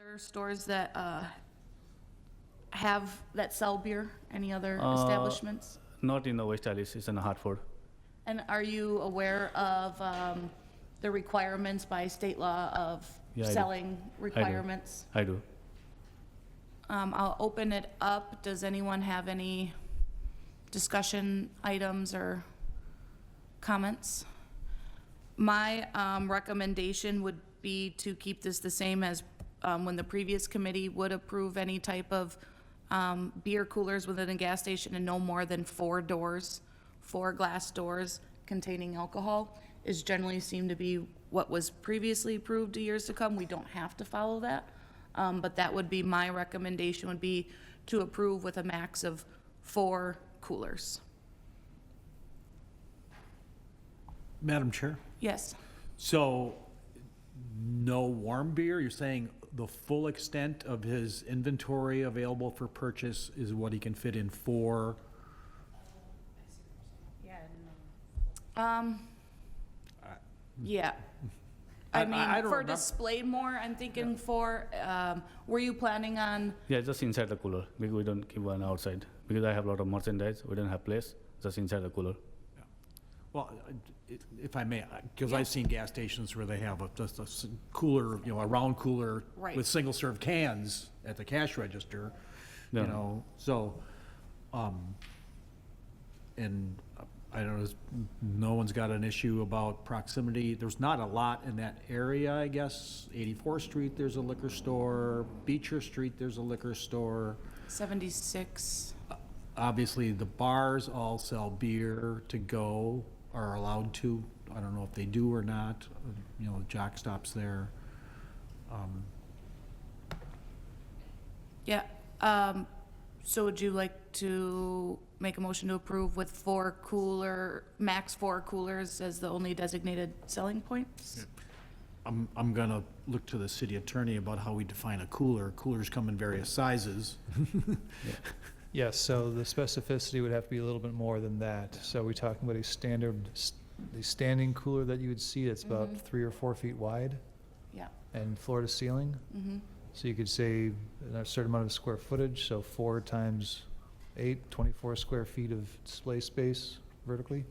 Other stores that that sell beer? Any other establishments? Not in the West Alice, it's in Hartford. And are you aware of the requirements by state law of Yeah, I do. selling requirements? I do. I'll open it up. Does anyone have any discussion items or comments? My recommendation would be to keep this the same as when the previous committee would approve any type of beer coolers within a gas station and no more than 4 doors, 4 glass doors containing alcohol is generally seemed to be what was previously approved to years to come. We don't have to follow that. But that would be my recommendation, would be to approve with a max of 4 coolers. Madam Chair, Yes. so no warm beer? You're saying the full extent of his inventory available for purchase is what he can fit in 4? Yeah. I I mean, don't for remember. display more, I'm thinking for, were you planning on, Yeah, just inside the cooler, because we don't keep one outside. Because I have a lot of merchandise, we don't have place, just inside the cooler. Well, if I may, because Yeah. I've seen gas stations where they have just a cooler, a round cooler Right. with single-serve cans at the cash register, Yeah. so, and I don't know, no one's got an issue about proximity. There's not a lot in that area, I guess. 84th Street, there's a liquor store. Beecher Street, there's a liquor store. 76? Obviously, the bars all sell beer to go, are allowed to. I don't know if they do or not, Jock Stop's there. Yeah. So would you like to make a motion to approve with max 4 coolers as the only designated selling points? I'm gonna look to the city attorney about how we define a cooler. Coolers come in various sizes. Yes, so the specificity would have to be a little bit more than that. So we're talking about the standing cooler that you would see that's about 3 or 4 feet wide Yeah. and floor to ceiling. So you could say a certain amount of square footage, so 4 times 8, 24 square feet of display space vertically.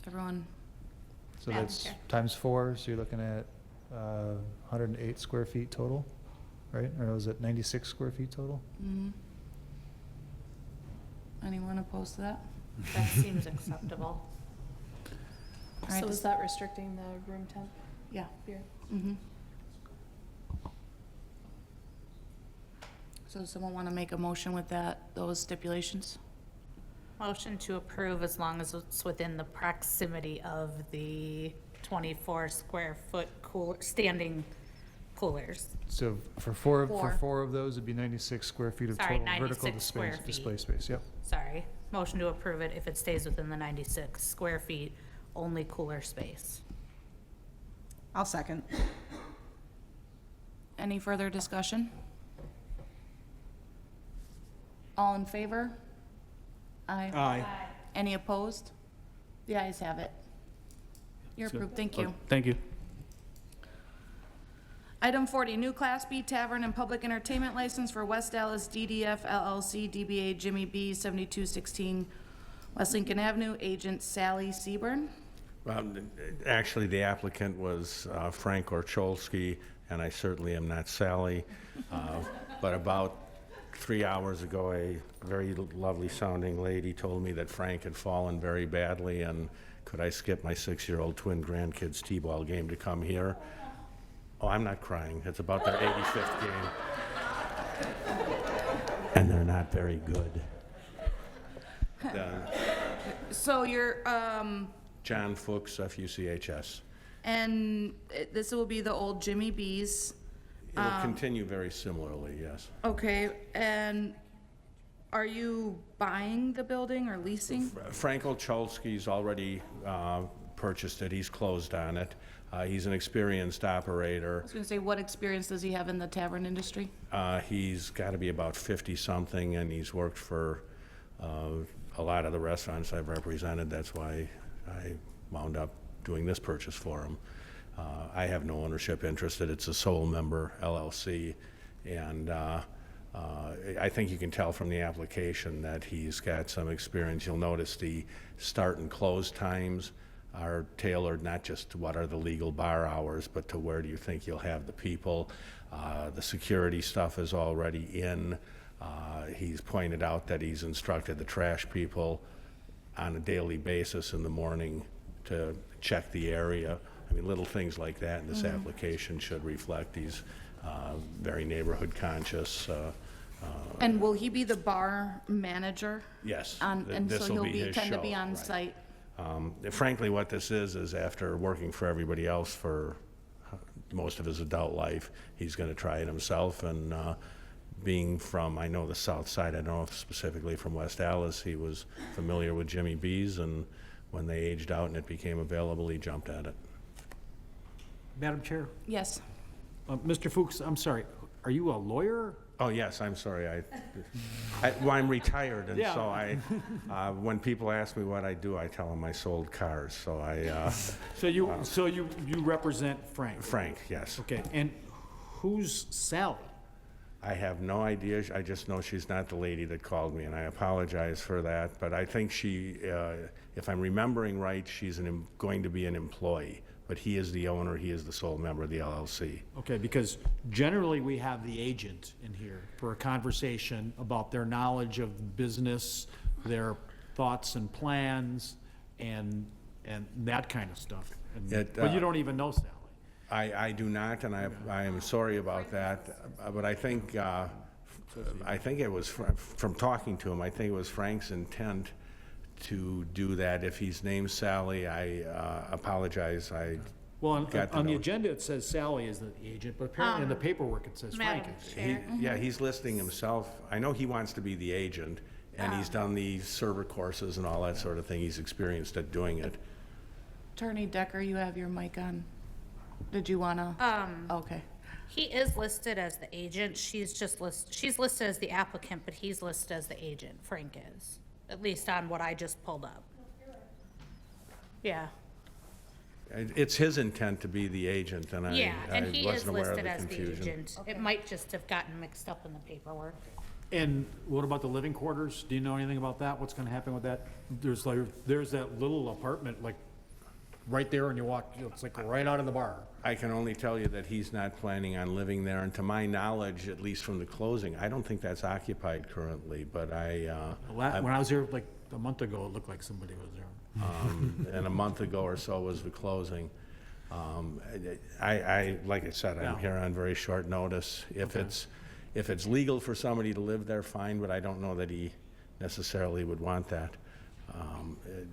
Everyone, So Madam that's Chair. times 4, so you're looking at 108 square feet total, right? Or was it 96 square feet total? anyone opposed to that? That seems acceptable. All right, So does- is that restricting the room temp Yeah. beer? So does someone want to make a motion with those stipulations? Motion to approve as long as it's within the proximity of the 24 square foot standing coolers. So for four Four. of those, it'd be 96 square feet of Sorry, total vertical 96 square display feet. space, yep. Sorry. Motion to approve it if it stays within the 96 square feet, only cooler space. I'll second. Any further discussion? All in favor? Aye. Aye. Any opposed? The ayes have it. You're So- approved, thank you. Thank you. Item 40, new Class B Tavern and Public Entertainment License for West Dallas DDF LLC, DBA Jimmy B, 7216 West Lincoln Avenue, agent Sally Seaburn. Actually, the applicant was Frank Orcholsky, and I certainly am not Sally. But about 3 hours ago, a very lovely-sounding lady told me that Frank had fallen very badly, and could I skip my 6-year-old twin grandkids' t-ball game to come here? Oh, I'm not crying. It's about their 85th game. And they're not very good. So you're, John Fuchs, F-U-C-H-S. and this will be the old Jimmy B's. It'll continue very similarly, yes. Okay, and are you buying the building or leasing? Frank Olcholsky's already purchased it. He's closed on it. He's an experienced operator. I was gonna say, what experience does he have in the tavern industry? He's got to be about 50-something, and he's worked for a lot of the restaurants I've represented. That's why I wound up doing this purchase for him. I have no ownership interest. It's a sole member LLC. And I think you can tell from the application that he's got some experience. You'll notice the start and close times are tailored not just to what are the legal bar hours, but to where do you think you'll have the people. The security stuff is already in. He's pointed out that he's instructed the trash people on a daily basis in the morning to check the area. I mean, little things like that in this application should reflect he's very neighborhood conscious. And will he be the bar manager? Yes. And so this'll he'll be be, his tend to show, be on right. site? Frankly, what this is after working for everybody else for most of his adult life, he's going to try it himself. And being from, I know the south side, I don't know if specifically from West Allis, he was familiar with Jimmy B's, and when they aged out and it became available, he jumped at it. Madam Chair, Yes. Mr. Fuchs, I'm sorry, are you a lawyer? Oh, yes, I'm sorry. Well, I'm retired, and Yeah. so when people ask me what I do, I tell them I sold cars. So So you represent Frank? Frank, yes. Okay, and who's Sally? I have no idea. I just know she's not the lady that called me, and I apologize for that. But I think she, if I'm remembering right, she's going to be an employee. But he is the owner. He is the sole member of the LLC. Okay, because generally we have the agent in here for a conversation about their knowledge of business, their thoughts and plans, and that kind of stuff. But you don't even know Sally. I do not, and I am sorry about that. But I think it was from talking to him. I think it was Frank's intent to do that. If he's named Sally, I apologize. Well, got to on the know. agenda, it says Sally is the agent, but apparently in the paperwork, it says Frank Madam is. Chair. Yeah, he's listing himself. I know he wants to be the agent, and he's done the server courses and all that sort of thing. He's experienced at doing it. Attorney Decker, you have your mic on. Did you wanna? Okay. He is listed as the agent. She's listed as the applicant, but he's listed as the agent, Frank is, at least on what I just pulled up. Yeah, It's his intent to be the agent, and yeah, and I he is wasn't aware of listed the as the confusion. agent. It might just have gotten mixed up in the paperwork. And what about the living quarters? Do you know anything about that? What's gonna happen with that? There's that little apartment, like, right there, and you walk, it's like right out of the bar. I can only tell you that he's not planning on living there, and to my knowledge, at least from the closing, I don't think that's occupied currently, but When I was here like a month ago, it looked like somebody was there. and a month ago or so was the closing. Like I said, I'm Yeah. here on very short notice. If it's legal for somebody to live there, fine, but I don't know that he necessarily would want that.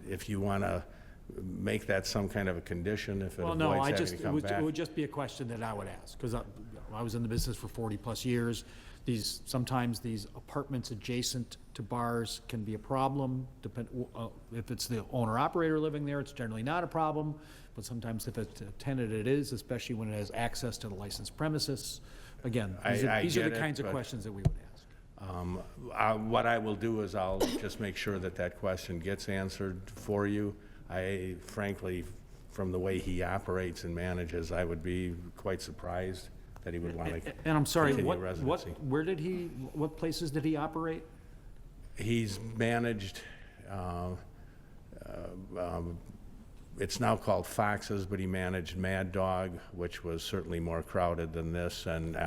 If you want to make that some kind of a condition, if it Well, no, avoids having to it come back. would just be a question that I would ask, because I was in the business for 40-plus years. Sometimes these apartments adjacent to bars can be a problem. If it's the owner-operator living there, it's generally not a problem, but sometimes if it's a tenant, it is, especially when it has access to the licensed premises. Again, these I are get the it, kinds of but- questions that we would ask. What I will do is I'll just make sure that that question gets answered for you. I frankly, from the way he operates and manages, I would be quite surprised that he would want to And I'm sorry, continue residency. what places did he operate? He's managed, it's now called Fox's, but he managed Mad Dog, which was certainly more crowded than this, and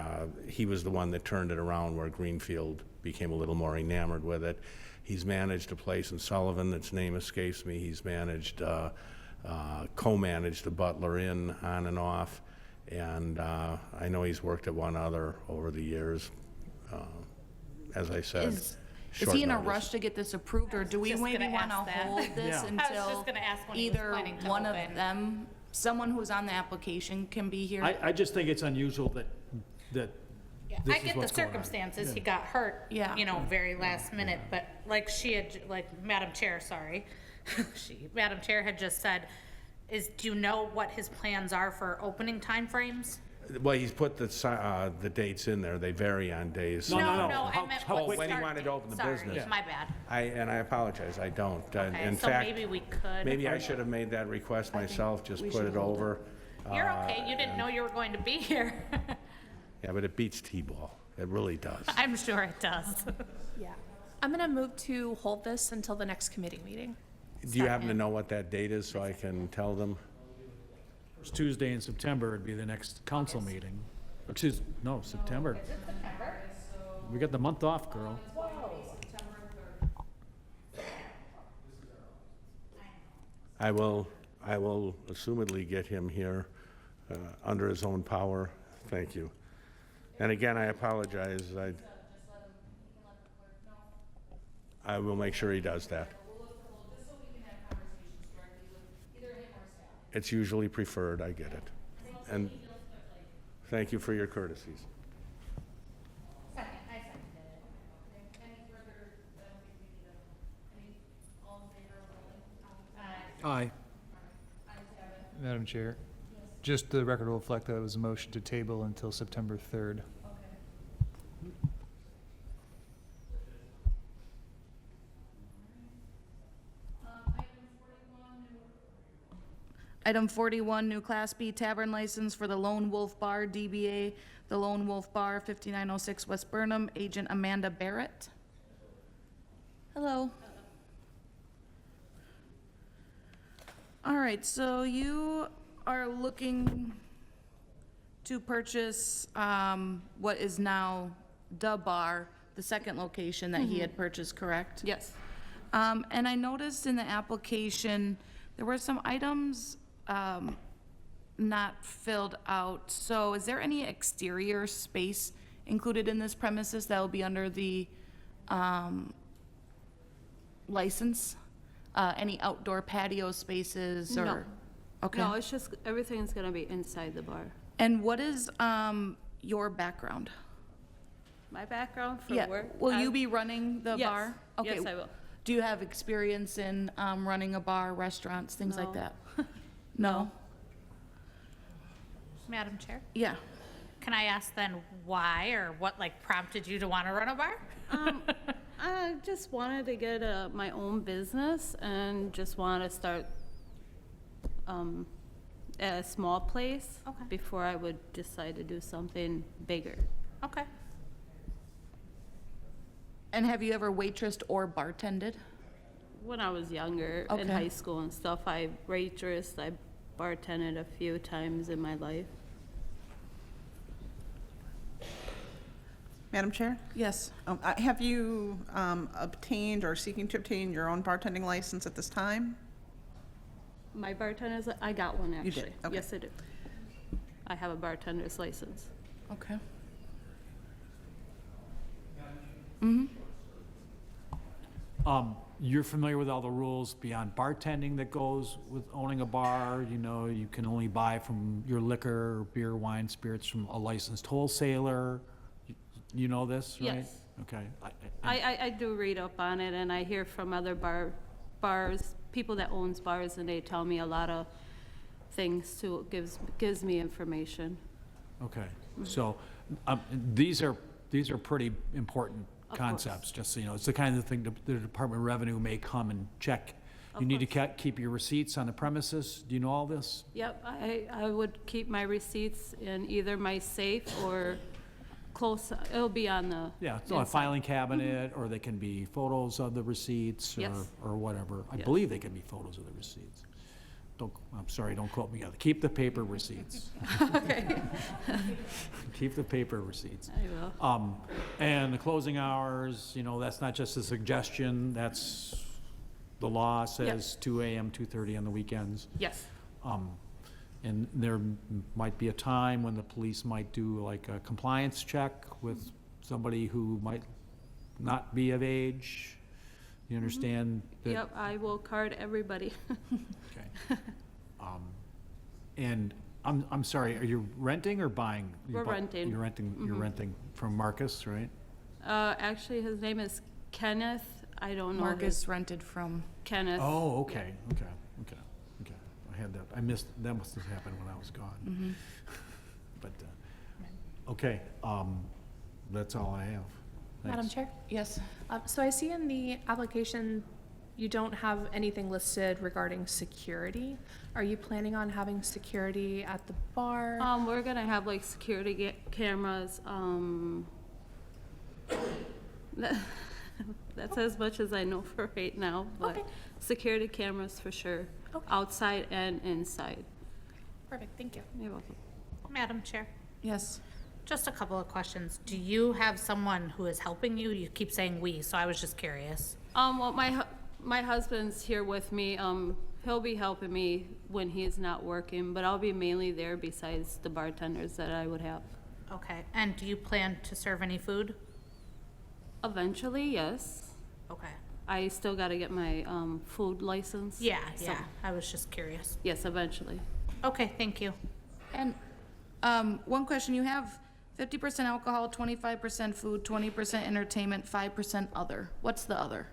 he was the one that turned it around where Greenfield became a little more enamored with it. He's managed a place in Sullivan that's name escapes me. He's managed, co-managed the Butler Inn on and off, and I know he's worked at one other over the years. As I said, Is short he in a notice. rush to get this approved, or do we just maybe gonna want to ask that. hold this Yeah. I was just until gonna ask when he was either planning to one of open. them, someone who's on the application can be here? I just think it's unusual that Yeah, this I is get the what's going on. circumstances. He got hurt, Yeah. very last minute, but like Madam Chair, sorry. Madam Chair had just said, do you know what his plans are for opening timeframes? Well, he's put the dates in there. They vary on days. No, no, no. No, How- I meant how what quick- when he start wanted to date. open the Sorry, business. my bad. I apologize, I don't. Okay, In so fact, maybe we could. maybe I should have made that request myself, just we put should it hold over. You're okay, you didn't know you were going to be here. Yeah, but it beats T-ball. It really does. I'm sure it does. Yeah. I'm gonna move to hold this until the next committee meeting. Do you happen to know what that date is so I can tell them? First Tuesday in September would be the next council meeting. No, September. We got the month off, girl. I will assumedly get him here under his own power. Thank you. And again, I apologize. I will make sure he does that. It's usually preferred, I get it. And thank you for your courtesies. Aye. Madam Chair, just the record will reflect that it was a motion to table until September 3rd. Item 41, new Class B tavern license for the Lone Wolf Bar, DBA The Lone Wolf Bar, 5906 West Burnham, agent Amanda Barrett. Hello. All right, so you are looking to purchase what is now the bar, the second location that he had purchased, correct? Yes. And I noticed in the application, there were some items not filled out. So is there any exterior space included in this premises that will be under the license? Any outdoor patio spaces or? No. Okay. No, it's just, everything's gonna be inside the bar. And what is your background? My background for Yeah, work. will you be running the Yes. bar? Okay. Yes, I will. Do you have experience in running a bar, restaurants, things like No. that? No? Madam Chair, Yeah. can I ask then why or what like prompted you to want to run a bar? I just wanted to get my own business and just want to start at a small place Okay. before I would decide to do something bigger. Okay. And have you ever waitressed or bartended? When I was younger, in Okay. high school and stuff, I waitressed, I bartended a few times in my life. Madam Chair? Yes. Have you obtained or seeking to obtain your own bartending license at this time? My bartender's, I got one You did, actually. okay. Yes, I do. I have a bartender's license. Okay. Mm-hmm. You're familiar with all the rules beyond bartending that goes with owning a bar. You know, you can only buy from your liquor, beer, wine, spirits from a licensed wholesaler. You know this, right? Yes. Okay. I do read up on it, and I hear from other bars, people that owns bars, and they tell me a lot of things too, gives me information. Okay, so, these are pretty important Of course. concepts, just so you know. It's the kind of thing the Department of Revenue may come and check. You Of need to course. keep your receipts on the premises. Do you know all this? Yep, I would keep my receipts in either my safe or close, it'll be on the. Yeah, it's on a inside. filing cabinet, or they can be photos of the receipts, Yes. or whatever. I Yes. believe they can be photos of the receipts. I'm sorry, don't quote me on it. Keep the paper receipts. Okay, Keep the paper receipts. I will. And the closing hours, you know, that's not just a suggestion, that's, the law says 2 AM, 2:30 on the weekends. Yes, And there might be a time when the police might do like a compliance check with somebody who might not be of age. You understand? that- yep, I will card everybody. Okay. And I'm sorry, are you renting or buying? We're renting. You're renting from Marcus, right? Actually, his name is Kenneth, I don't know. Marcus rented from, Kenneth. Oh, okay. I had that, I missed, that must have happened when I was gone. But, okay, that's all I have. Madam Thanks. Chair? yes. So I see in the application, you don't have anything listed regarding security. Are you planning on having security at the bar? We're gonna have like security cameras, that's as much as I know for right now, but Okay. security cameras for sure, Okay. outside and inside. Perfect, thank you. You're welcome. Madam Chair, Yes. just a couple of questions. Do you have someone who is helping you? You keep saying "we," so I was just curious. Well, my husband's here with me, he'll be helping me when he's not working, but I'll be mainly there besides the bartenders that I would have. Okay, and do you plan to serve any food? Eventually, yes. Okay. I still gotta get my, food license. Yeah, so- yeah, I was just curious. Yes, eventually. Okay, thank you. And one question, you have 50% alcohol, 25% food, 20% entertainment, 5% other. What's the other?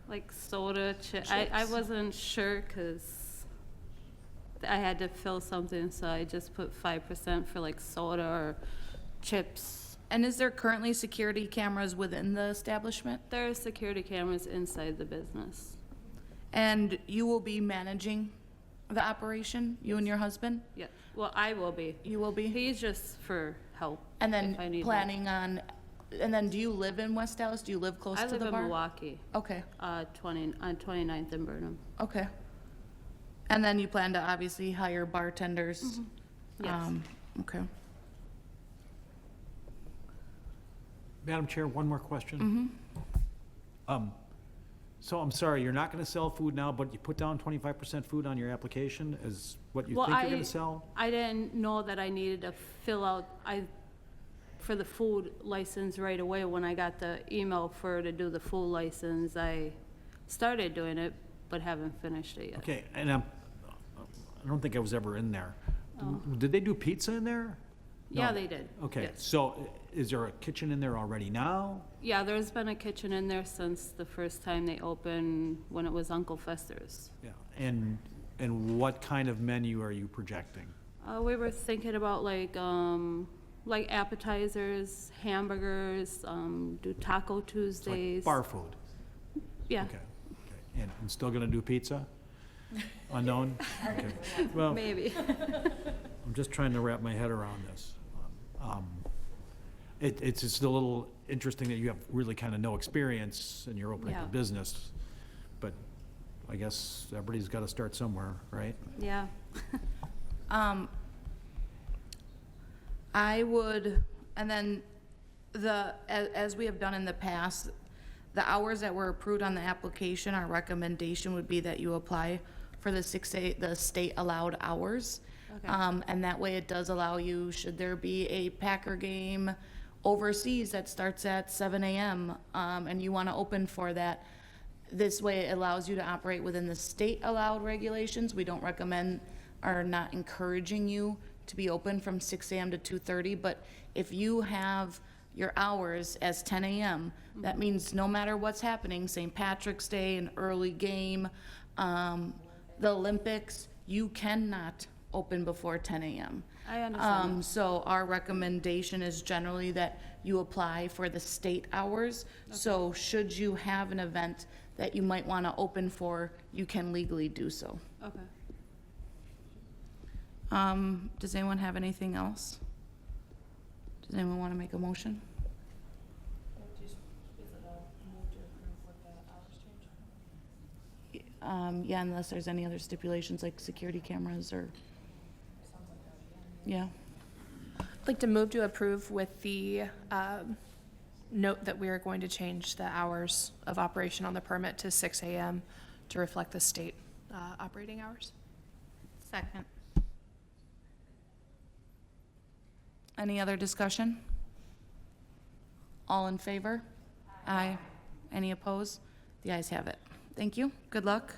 Like soda, I Chips. wasn't sure, cause I had to fill something, so I just put 5% for like soda or chips. And is there currently security cameras within the establishment? There are security cameras inside the business. And you will be managing the operation, you and your husband? Yeah, well, I will be. You will be? He's just for help. And then if I need help. planning on, and then do you live in West Dallas? Do you live close I to live the in bar? Milwaukee, Okay, on 29th and Burnham. okay. And then you plan to obviously hire bartenders? Yes. Okay. Madam Chair, one more question. So I'm sorry, you're not gonna sell food now, but you put down 25% food on your application as what you Well, think you're gonna sell? I didn't know that I needed to fill out, for the food license right away. When I got the email to do the food license, I started doing it, but haven't finished it yet. Okay, and I don't think I was ever in there. Did they do pizza in there? Yeah, No. they did. Okay, yes. so is there a kitchen in there already now? Yeah, there's been a kitchen in there since the first time they opened, when it was Uncle Fester's. Yeah, and what kind of menu are you projecting? We were thinking about like appetizers, hamburgers, do Taco It's Tuesdays. like bar food? Yeah, Okay, okay. And still gonna do pizza? Unknown? Okay. Well, maybe. I'm just trying to wrap my head around this. It's just a little interesting that you have really kind of no experience and you're opening Yeah. a business. But I guess everybody's got to start somewhere, right? Yeah. I would, and then as we have done in the past, the hours that were approved on the application, our recommendation would be that you apply for the state allowed hours. Okay. And that way it does allow you, should there be a Packer game overseas that starts at 7 a.m., and you want to open for that, this way it allows you to operate within the state allowed regulations. We don't recommend or not encouraging you to be open from 6 a.m. to 2:30, but if you have your hours as 10 a.m., that means no matter what's happening, St. Patrick's Day, an early game, the Olympics, you cannot open before 10 a.m. I understand. So our recommendation is generally that you apply for the state hours. So should you have an event that you might want to open for, you can legally do so. Okay. Does anyone have anything else? Does anyone want to make a motion? Yeah, unless there's any other stipulations like security cameras or, yeah. I'd like to move to approve with the note that we are going to change the hours of operation on the permit to 6 a.m. to reflect the state operating hours. Second. Any other discussion? All in favor? Aye. Any opposed? The ayes have it. Thank you. Good luck.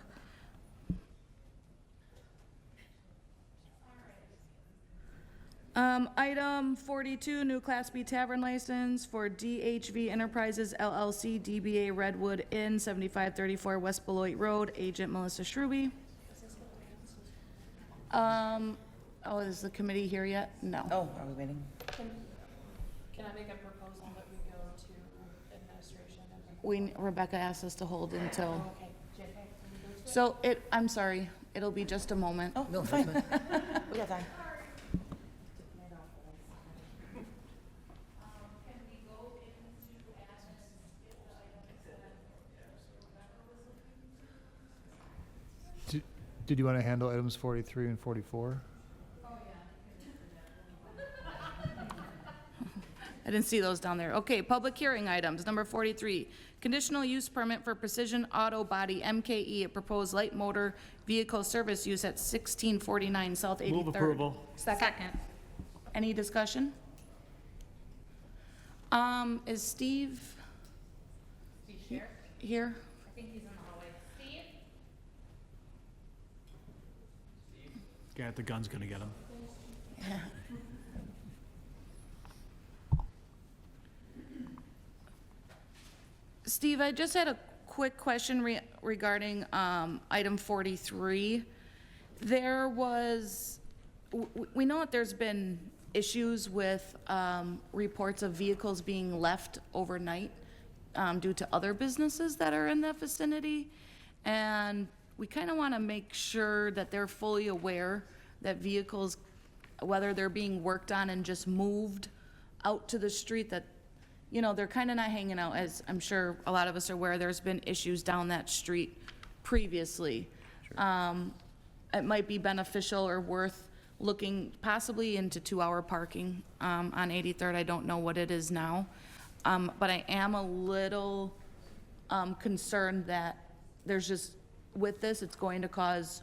Item 42, new Class B tavern license for DHV Enterprises LLC, DBA Redwood Inn, 7534 West Beloit Road, agent Melissa Struby. Is the committee here yet? No. Oh, are we waiting? Can I make a proposal that we go to administration? Rebecca asked us to hold until, So I'm sorry, it'll be just a moment. Oh, no, fine. We got time. Did you want to handle items 43 and 44? I didn't see those down there. Okay, public hearing items, number 43. Conditional use permit for Precision Auto Body, MKE, a proposed light motor vehicle service use at 1649 South 83rd. Move approval. Second. Any discussion? Is Steve? Here? I think he's in the hallway. Steve? Guy at the gun's gonna get him. Steve, I just had a quick question regarding item 43. There was, we know that there's been issues with reports of vehicles being left overnight due to other businesses that are in that vicinity. And we kind of want to make sure that they're fully aware that vehicles, whether they're being worked on and just moved out to the street, that, you know, they're kind of not hanging out, as I'm sure a lot of us are aware, there's been issues down that street previously. It might be beneficial or worth looking possibly into 2-hour parking on 83rd. I don't know what it is now. But I am a little concerned that there's just, with this, it's going to cause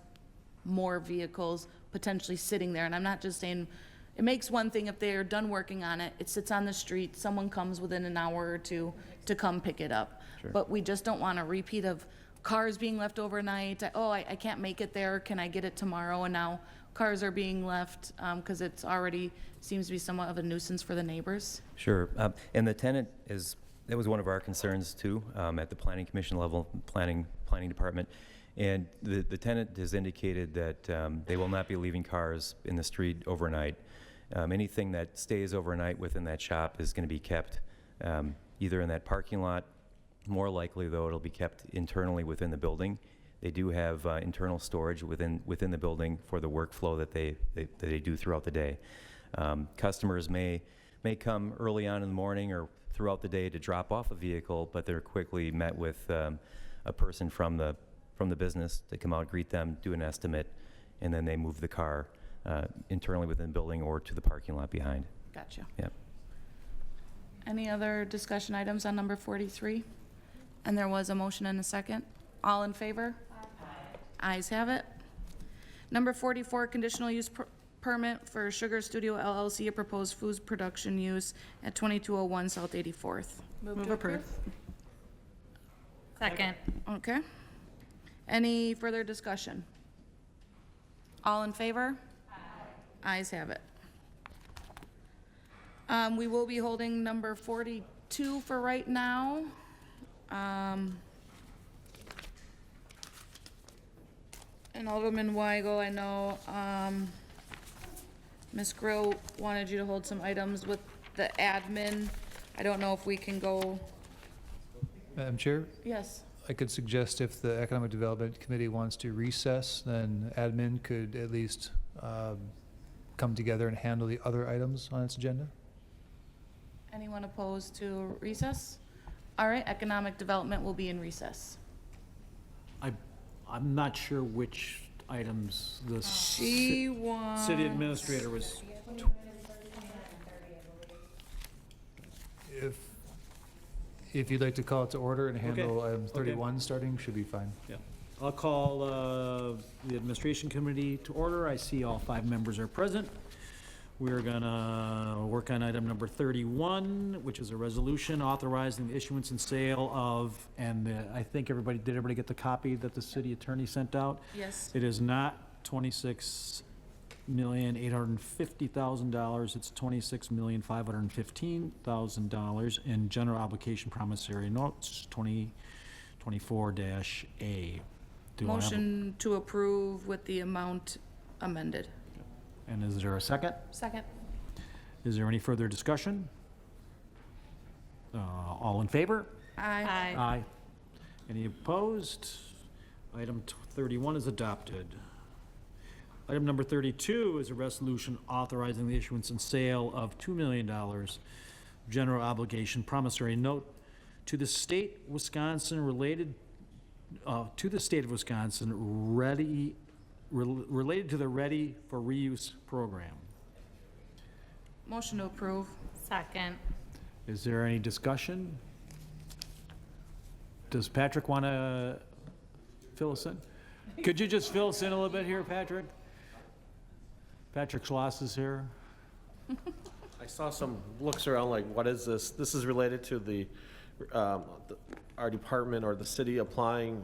more vehicles potentially sitting there. And I'm not just saying, it makes one thing if they're done working on it, it sits on the street, someone comes within an hour or two to come pick it up. But we just don't want a repeat of cars being left overnight. I can't make it there, can I get it tomorrow? And now cars are being left because it's already seems to be somewhat of a nuisance for the neighbors. Sure. And the tenant that was one of our concerns too, at the planning commission level, planning department. And the tenant has indicated that they will not be leaving cars in the street overnight. Anything that stays overnight within that shop is going to be kept either in that parking lot. More likely, though, it'll be kept internally within the building. They do have internal storage within the building for the workflow that they do throughout the day. Customers may come early on in the morning or throughout the day to drop off a vehicle, but they're quickly met with a person from the business to come out, greet them, do an estimate, and then they move the car internally within the building or to the parking lot behind. Gotcha. Yep. Any other discussion items on number 43? And there was a motion and a second. All in favor? Aye. Ayes have it. Number 44, conditional use permit for Sugar Studio LLC, a proposed foods production use at 2201 South 84th. Move approved. Second. Okay. Any further discussion? All in favor? Aye. Ayes have it. We will be holding number 42 for right now. And Alderman Weigel, I know, Ms. Grill wanted you to hold some items with the admin. I don't know if we can go, Madam Chair, yes, I could suggest if the Economic Development Committee wants to recess, then admin could at least come together and handle the other items on its agenda. anyone opposed to recess? All right, economic development will be in recess. I'm not sure which items the She wants. city administrator was. If you'd like to call it to order and handle item okay. 31 starting, should be fine. Yeah. I'll call the administration committee to order. I see all 5 members are present. We're gonna work on item number 31, which is a resolution authorizing the issuance and sale of, and I think did everybody get the copy that the city attorney sent out? Yes. It is not $26,850,000, it's $26,515,000 in general obligation promissory notes, 2024-A. Do I have a- Motion to approve with the amount amended. And is there a second? Second. Is there any further discussion? All in favor? Aye. Aye. Any opposed? Item 31 is adopted. Item number 32 is a resolution authorizing the issuance and sale of $2 million general obligation promissory note to the state Wisconsin related, to the state of Wisconsin related to the Ready for Reuse program. Motion to approve. Second. Is there any discussion? Does Patrick want to fill us in? Could you just fill us in a little bit here, Patrick? Patrick Schloss is here. I saw some looks around like, what is this? This is related to our department or the city applying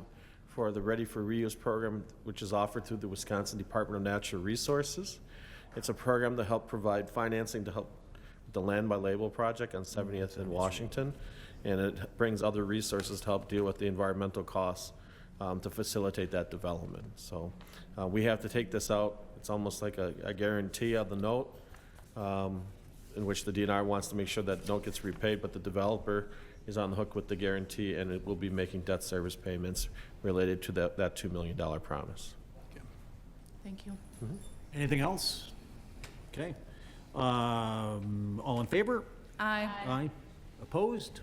for the Ready for Reuse program, which is offered through the Wisconsin Department of Natural Resources. It's a program to help provide financing to help the Land by Label project on 70th and Washington. And it brings other resources to help deal with the environmental costs to facilitate that development. So we have to take this out. It's almost like a guarantee of the note, in which the DNR wants to make sure that note gets repaid, but the developer is on the hook with the guarantee, and it will be making debt service payments related to that $2 million promise. Thank you. Anything else? Okay. All in favor? Aye. Aye. Opposed?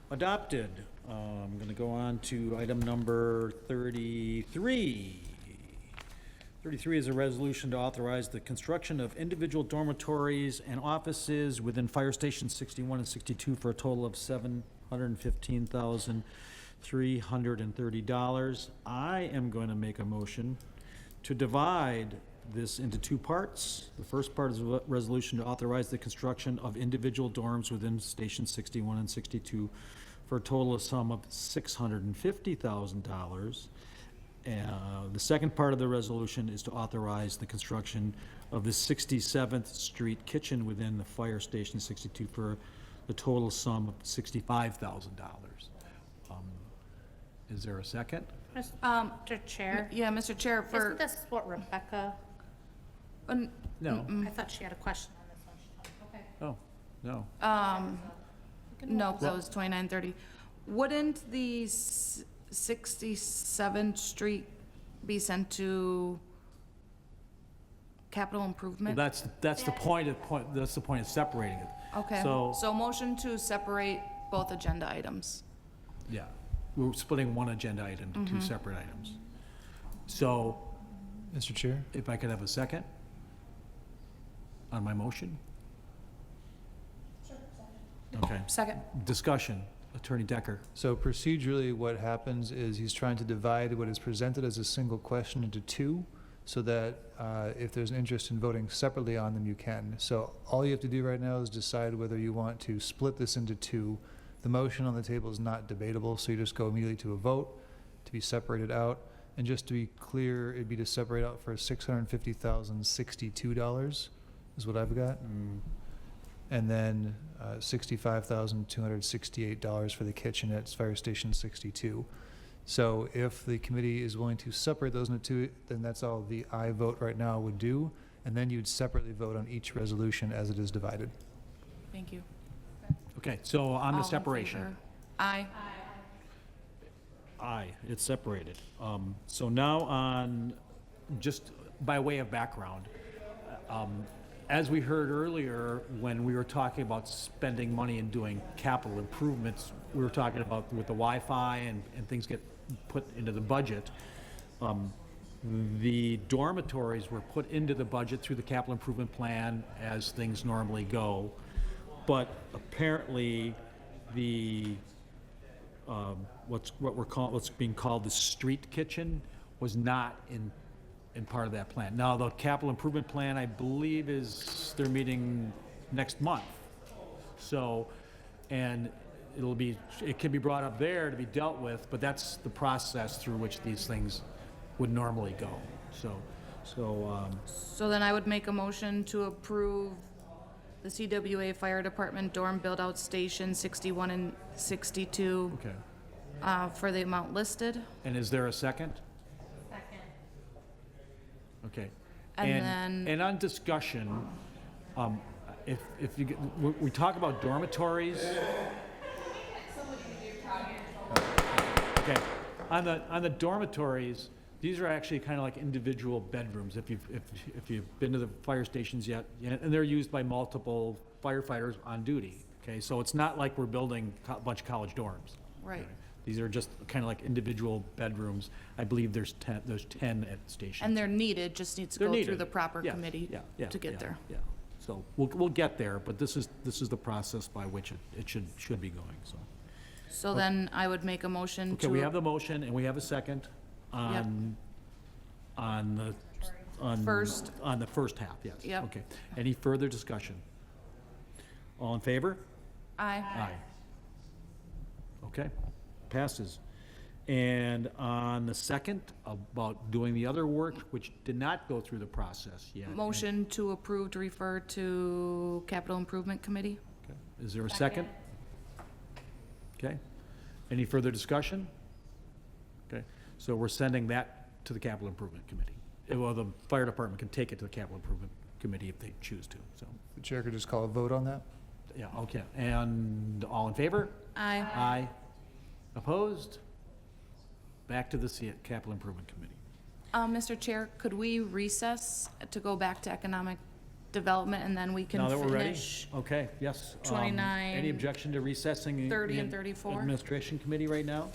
Adopted. I'm going to go on to item number 33. 33 is a resolution to authorize the construction of individual dormitories and offices within Fire Station 61 and 62 for a total of $715,330. I am going to make a motion to divide this into two parts. The first part is a resolution to authorize the construction of individual dorms within Station 61 and 62 for a total sum of $650,000. The second part of the resolution is to authorize the construction of the 67th Street kitchen within the Fire Station 62 for the total sum of $65,000. Is there a second? Mr. Chair, Yeah, Mr. Chair, isn't for, this what Rebecca, No. I thought she had a question on this one. Okay. Oh, no. no, that was 2930. Wouldn't the 67th Street be sent to capital Well, improvement? that's the point of separating it. Okay, So, so motion to separate both agenda items. yeah, we're splitting one agenda item to two separate items. So, Mr. Chair? if I could have a second on my motion? Okay, Second. discussion, Attorney Decker. So procedurally, what happens is he's trying to divide what is presented as a single question into two, so that if there's an interest in voting separately on them, you can. So all you have to do right now is decide whether you want to split this into two. The motion on the table is not debatable, so you just go immediately to a vote to be separated out. And just to be clear, it'd be to separate out for $650,062 is what I've got. And then $65,268 for the kitchen at Fire Station 62. So if the committee is willing to separate those into two, then that's all the I vote right now would do. And then you'd separately vote on each resolution as it is divided. Thank you. Okay, so on All the in separation. favor? Aye. Aye, it's separated. So now on, just by way of background, as we heard earlier, when we were talking about spending money and doing capital improvements, we were talking about with the Wi-Fi and things get put into the budget. The dormitories were put into the budget through the capital improvement plan as things normally go. But apparently, the what's being called the street kitchen was not in part of that plan. Now, the capital improvement plan, I believe, they're meeting next month. So, and it can be brought up there to be dealt with, but that's the process through which these things would normally go. So So then I would make a motion to approve the CWA Fire Department dorm build-out station 61 and 62 okay. for the amount listed. And is there a second? Second. Okay. And And on discussion, if we talk about dormitories. Okay, On the dormitories, these are actually kind of like individual bedrooms, if you've been to the fire stations yet, and they're used by multiple firefighters on duty, okay? So it's not like we're building a bunch of college dorms. Right. okay? These are just kind of like individual bedrooms. I believe there's 10 at the station. And they're needed, just needs to They're go through needed. the proper Yeah, committee yeah, to get yeah, there. Yeah, so we'll get there, but this is the process by which it should be going, so. So then I would make a motion Okay, we have to, the motion and we have a second on the First. On the first half, yes. Yep. Okay. Any further discussion? All in favor? aye. Aye. Okay, passes. And on the second, about doing the other work, which did not go through the process yet. Motion to approve to refer to Capital Improvement Committee. Okay. Is there a second? Okay. Any further discussion? Okay, so we're sending that to the Capital Improvement Committee. Well, the fire department can take it to the Capital Improvement Committee if they choose to, so, The chair could just call a vote on that? yeah, okay. And all in favor? Aye. Aye. Opposed? Back to the Capital Improvement Committee. Mr. Chair, could we recess to go back to economic development and then we can Now that we're ready? finish? Okay, yes. 29, Any objection to recessing? 30 and the 34? Administration Committee right now?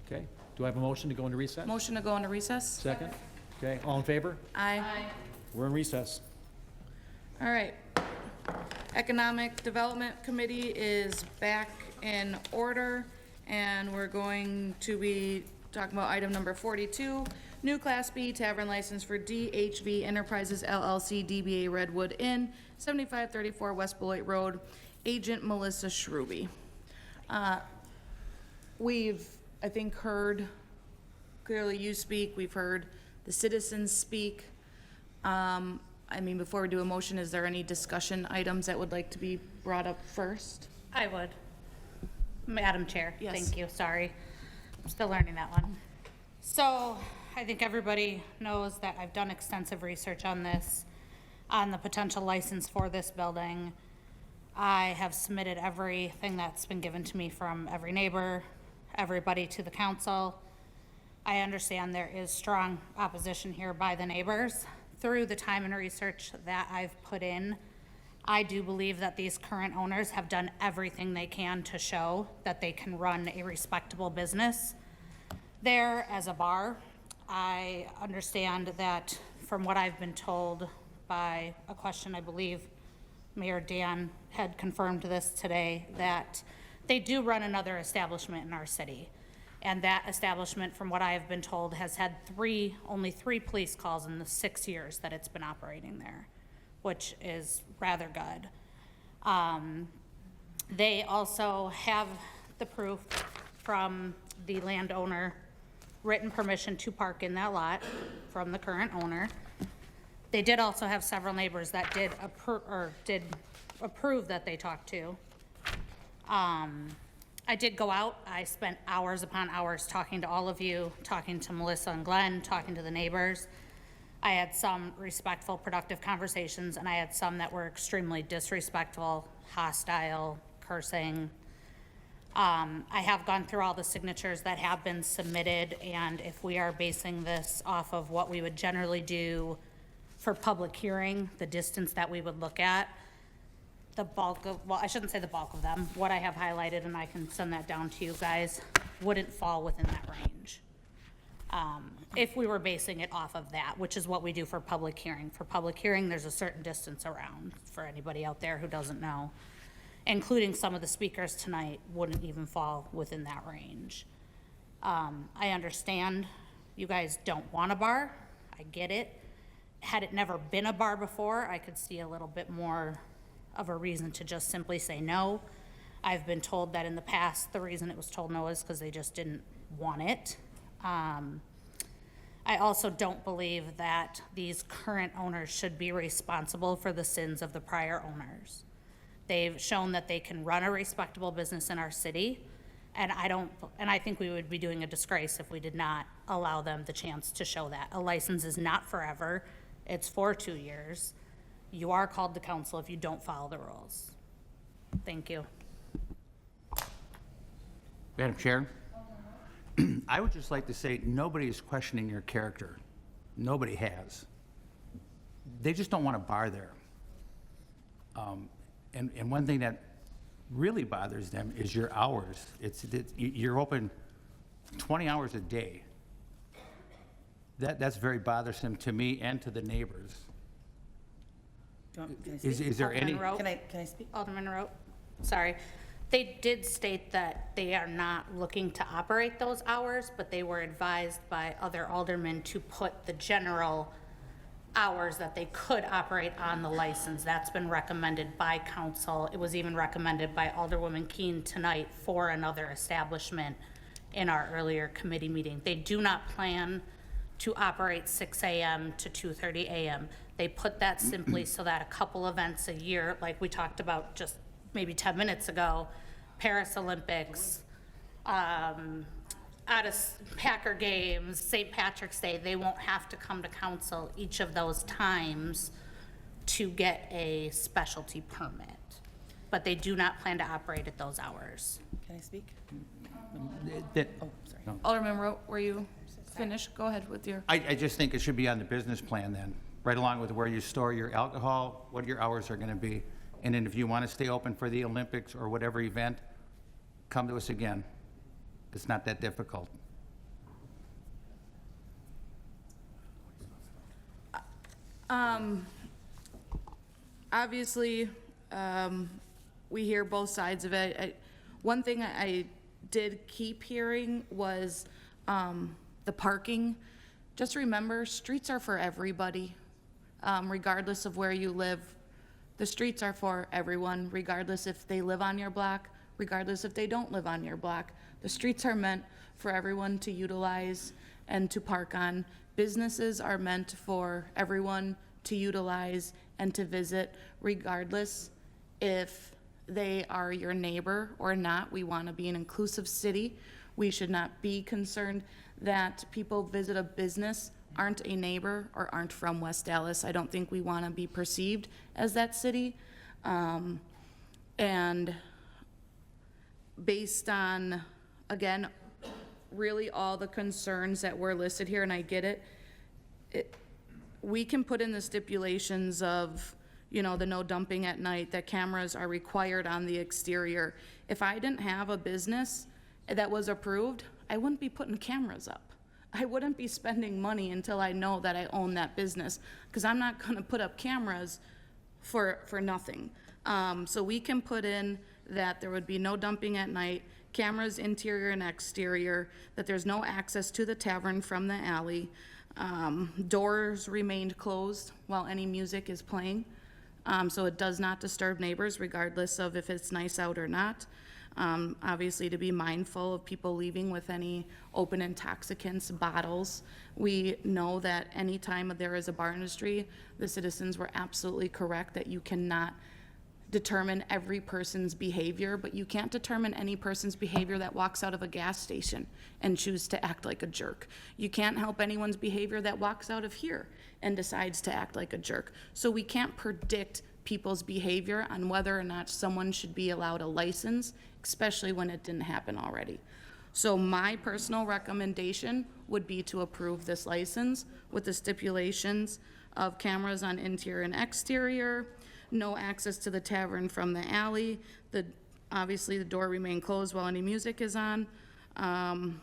Okay, do I have a motion to go into recess? Motion to go into recess? Second? Okay, all in favor? Aye. We're in recess. All right. Economic Development Committee is back in order, and we're going to be talking about item number 42, new Class B tavern license for DHV Enterprises LLC, DBA Redwood Inn, 7534 West Beloit Road, agent Melissa Shruby. We've, I think, heard, clearly you speak, we've heard the citizens speak. I mean, before we do a motion, is there any discussion items that would like to be brought up first? I would. Madam Chair, Yes. thank you, sorry. I'm still learning that one. So, I think everybody knows that I've done extensive research on this, on the potential license for this building. I have submitted everything that's been given to me from every neighbor, everybody to the council. I understand there is strong opposition here by the neighbors. Through the time and research that I've put in, I do believe that these current owners have done everything they can to show that they can run a respectable business there as a bar. I understand that from what I've been told by a question, I believe Mayor Dan had confirmed this today, that they do run another establishment in our city. And that establishment, from what I have been told, has had only three police calls in the 6 years that it's been operating there, which is rather good. They also have the proof from the landowner, written permission to park in that lot from the current owner. They did also have several neighbors that did approve that they talked to. I did go out. I spent hours upon hours talking to all of you, talking to Melissa and Glenn, talking to the neighbors. I had some respectful, productive conversations, and I had some that were extremely disrespectful, hostile, cursing. I have gone through all the signatures that have been submitted, and if we are basing this off of what we would generally do for public hearing, the distance that we would look at, the bulk of, well, I shouldn't say the bulk of them, what I have highlighted, and I can send that down to you guys, wouldn't fall within that range. If we were basing it off of that, which is what we do for public hearing. For public hearing, there's a certain distance around, for anybody out there who doesn't know, including some of the speakers tonight wouldn't even fall within that range. I understand you guys don't want a bar, I get it. Had it never been a bar before, I could see a little bit more of a reason to just simply say no. I've been told that in the past, the reason it was told no is because they just didn't want it. I also don't believe that these current owners should be responsible for the sins of the prior owners. They've shown that they can run a respectable business in our city, and I think we would be doing a disgrace if we did not allow them the chance to show that. A license is not forever, it's for 2 years. You are called to council if you don't follow the rules. Thank you. Madam Chair, I would just like to say, nobody is questioning your character. Nobody has. They just don't want a bar there. And one thing that really bothers them is your hours. You're open 20 hours a day. That's very bothersome to me and to the neighbors. Is there any? Alderman Rowe? Can I speak? Alderman Rowe, sorry. They did state that they are not looking to operate those hours, but they were advised by other aldermen to put the general hours that they could operate on the license. That's been recommended by council. It was even recommended by Alderwoman Keene tonight for another establishment in our earlier committee meeting. They do not plan to operate 6 a.m. to 2:30 a.m. They put that simply so that a couple events a year, like we talked about just maybe 10 minutes ago, Paris Olympics, Packer games, St. Patrick's Day, they won't have to come to council each of those times to get a specialty permit. But they do not plan to operate at those hours. Can I speak? that- Oh, sorry. Alderman Rowe, were you finished? Go ahead with your, I just think it should be on the business plan then, right along with where you store your alcohol, what your hours are going to be. And then if you want to stay open for the Olympics or whatever event, come to us again. It's not that difficult. obviously, we hear both sides of it. One thing I did keep hearing was the parking. Just remember, streets are for everybody, regardless of where you live. The streets are for everyone, regardless if they live on your block, regardless if they don't live on your block. The streets are meant for everyone to utilize and to park on. Businesses are meant for everyone to utilize and to visit, regardless if they are your neighbor or not. We want to be an inclusive city. We should not be concerned that people visit a business aren't a neighbor or aren't from West Dallas. I don't think we want to be perceived as that city. And based on, again, really all the concerns that were listed here, and I get it, we can put in the stipulations of, you know, the no dumping at night, that cameras are required on the exterior. If I didn't have a business that was approved, I wouldn't be putting cameras up. I wouldn't be spending money until I know that I own that business, because I'm not gonna put up cameras for nothing. So we can put in that there would be no dumping at night, cameras interior and exterior, that there's no access to the tavern from the alley, doors remained closed while any music is playing, so it does not disturb neighbors regardless of if it's nice out or not. Obviously, to be mindful of people leaving with any open intoxicants, bottles. We know that anytime there is a bar industry, the citizens were absolutely correct that you cannot determine every person's behavior, but you can't determine any person's behavior that walks out of a gas station and choose to act like a jerk. You can't help anyone's behavior that walks out of here and decides to act like a jerk. So we can't predict people's behavior on whether or not someone should be allowed a license, especially when it didn't happen already. So my personal recommendation would be to approve this license with the stipulations of cameras on interior and exterior, no access to the tavern from the alley, obviously the door remain closed while any music is on, and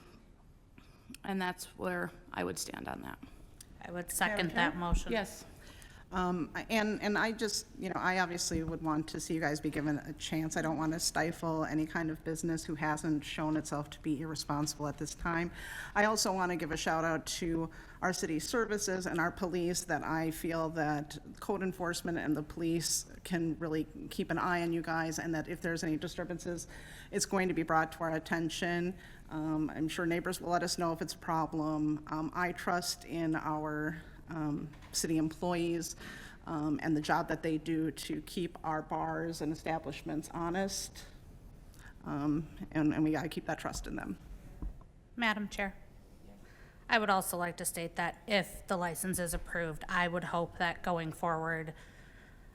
that's where I would stand on that. I would second that motion. Yes. And I just, you know, I obviously would want to see you guys be given a chance. I don't want to stifle any kind of business who hasn't shown itself to be irresponsible at this time. I also want to give a shout out to our city services and our police, that I feel that code enforcement and the police can really keep an eye on you guys, and that if there's any disturbances, it's going to be brought to our attention. I'm sure neighbors will let us know if it's a problem. I trust in our city employees and the job that they do to keep our bars and establishments honest. And we got to keep that trust in them. Madam Chair, I would also like to state that if the license is approved, I would hope that going forward,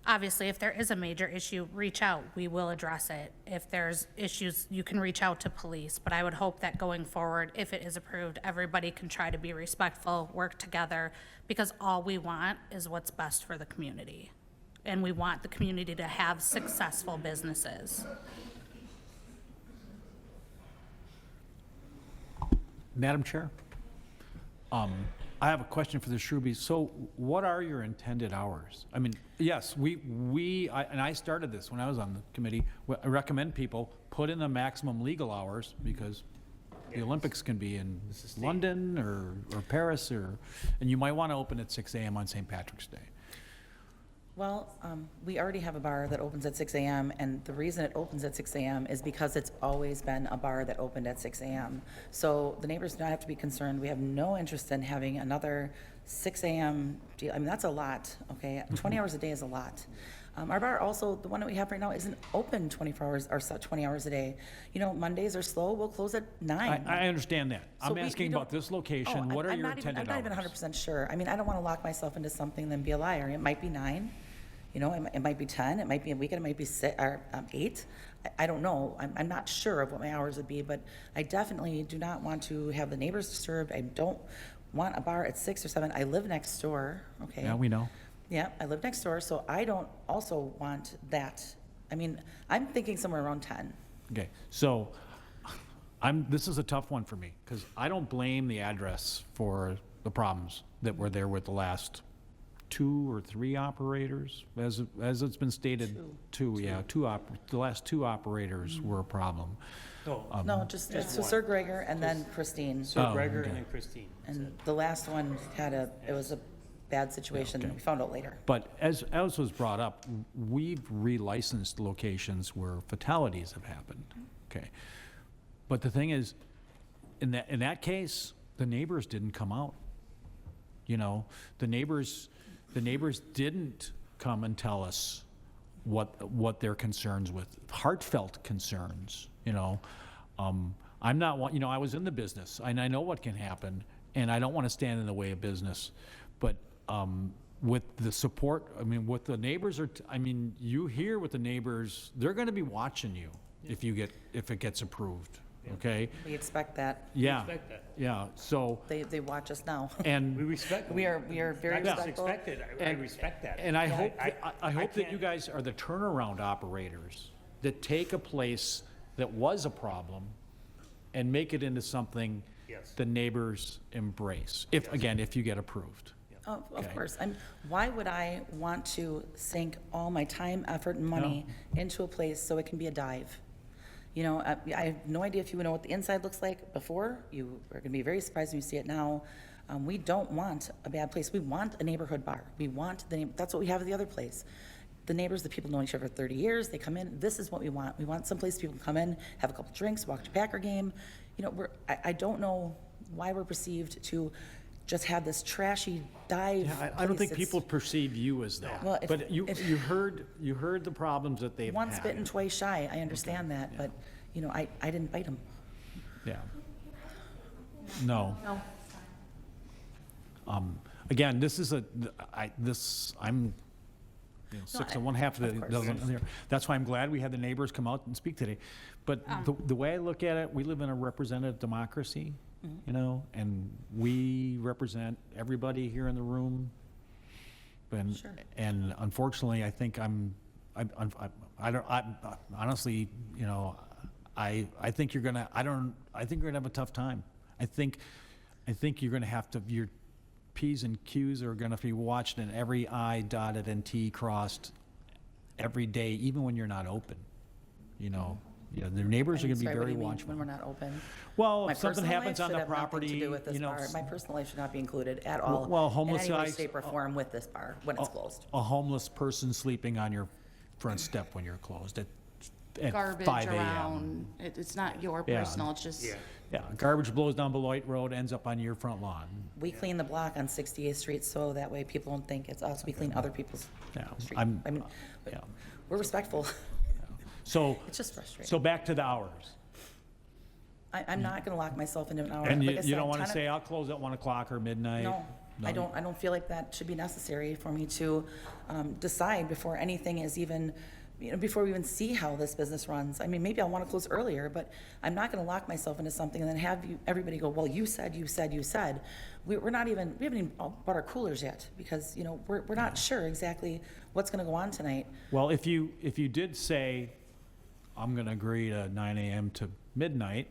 Obviously, if there is a major issue, reach out. We will address it. If there's issues, you can reach out to police. But I would hope that going forward, if it is approved, everybody can try to be respectful, work together, because all we want is what's best for the community. And we want the community to have successful businesses. Madam Chair, I have a question for the Shrubies. So what are your intended hours? I mean, yes, and I started this when I was on the committee. I recommend people put in the maximum legal hours because the Olympics can be in London or Paris, and you might want to open at 6 a.m. on St. Patrick's Day. Well, we already have a bar that opens at 6 a.m., and the reason it opens at 6 a.m. is because it's always been a bar that opened at 6 a.m. So the neighbors do not have to be concerned. We have no interest in having another 6 a.m. deal. I mean, that's a lot, okay? 20 hours a day is a lot. Our bar also, the one that we have right now, isn't open 24 hours, or 20 hours a day. You know, Mondays are slow, we'll close at 9. I understand that. So I'm we asking don't- about this location. Oh, What are I'm your not even- intended hours? I'm not even 100% sure. I mean, I don't want to lock myself into something and then be a liar. It might be 9, you know, it might be 10, it might be a weekend, it might be 8. I don't know. I'm not sure of what my hours would be, but I definitely do not want to have the neighbors disturbed. I don't want a bar at 6 or 7. I live next door, okay? Yeah, we know. Yeah, I live next door, so I don't also want that. I mean, I'm thinking somewhere around 10. Okay, so this is a tough one for me because I don't blame the address for the problems that were there with the last 2 or 3 operators, as it's been stated. The last 2 operators were a problem. No, just so Sir Gregor and then Christine. Sir Gregor and then Christine. And the last one it was a bad situation. We found out later. But as was brought up, we've relicensed locations where fatalities have happened, okay? But the thing is, in that case, the neighbors didn't come out. You know, the neighbors didn't come and tell us what their concerns with, heartfelt concerns, you know. I'm not one, you know, I was in the business and I know what can happen and I don't want to stand in the way of business. But with the support, I mean, what the neighbors are, I mean, you hear what the neighbors, they're going to be watching you if it gets approved, okay? We expect that. Yeah, yeah, so. They watch us now. And We respect. We are very That's respectful. expected. I respect that. And I Yeah, hope, I hope that can't- you guys are the turnaround operators that take a place that was a problem and make it into something Yes. the neighbors embrace, if you get approved. Of Okay. course. Why would I want to sink all my time, effort, and money into a place so it can be a dive? You know, I have no idea if you know what the inside looks like before. You are going to be very surprised when you see it now. We don't want a bad place. We want a neighborhood bar. We want that's what we have at the other place. The neighbors, the people know each other for 30 years. They come in. This is what we want. We want someplace people can come in, have a couple drinks, watch a Packer game. You know, I don't know why we're perceived to just have this trashy dive. Yeah, I don't place. think It's people perceive you as that. Well, But you heard the problems that they've had. once bitten, twice shy. I understand that, but, you know, I didn't bite them. Yeah. No. No. Again, this is I'm, you know, 6 and 1/2 of the course. dozen here. That's why I'm glad we had the neighbors come out and speak today. But the way I look at it, we live in a representative democracy, you know, and we represent everybody here in the room. And, Sure. and unfortunately, I think honestly, you know, I think you're gonna have a tough time. I think you're gonna have to, your P's and Q's are gonna be watched and every I dotted and T crossed every day, even when you're not open, you know. You know, their neighbors are gonna be Sorry, what do very you mean watchful. when we're not open? Well, My if something personal happens life on should the have nothing property, to do with this you know. bar. My personal life should not be included at all. Well, homeless in any way, guys- shape, or form with this bar when it's closed. A homeless person sleeping on your front step when you're closed at 5 Garbage a.m. around, it's not your Yeah. personal, it's just. Yeah, garbage blows down Beloit Road, ends up on your front lawn. We clean the block on 68th Street so that way people don't think it's us. We clean other people's Yeah, street. I'm- I mean, yeah. we're respectful. So, It's just frustrating. so back to the hours. I'm not going to lock myself into an hour. And Like I you said, don't want to 10 say, I'll close at 1 o'clock or midnight? No, No. I don't feel like that should be necessary for me to decide before anything is even, before we even see how this business runs. I mean, maybe I'll want to close earlier, but I'm not going to lock myself into something and then have everybody go, well, you said. We're not even, we haven't even bought our coolers yet because, we're not sure exactly what's going to go on tonight. Well, if you did say, I'm going to agree to 9 a.m. to midnight,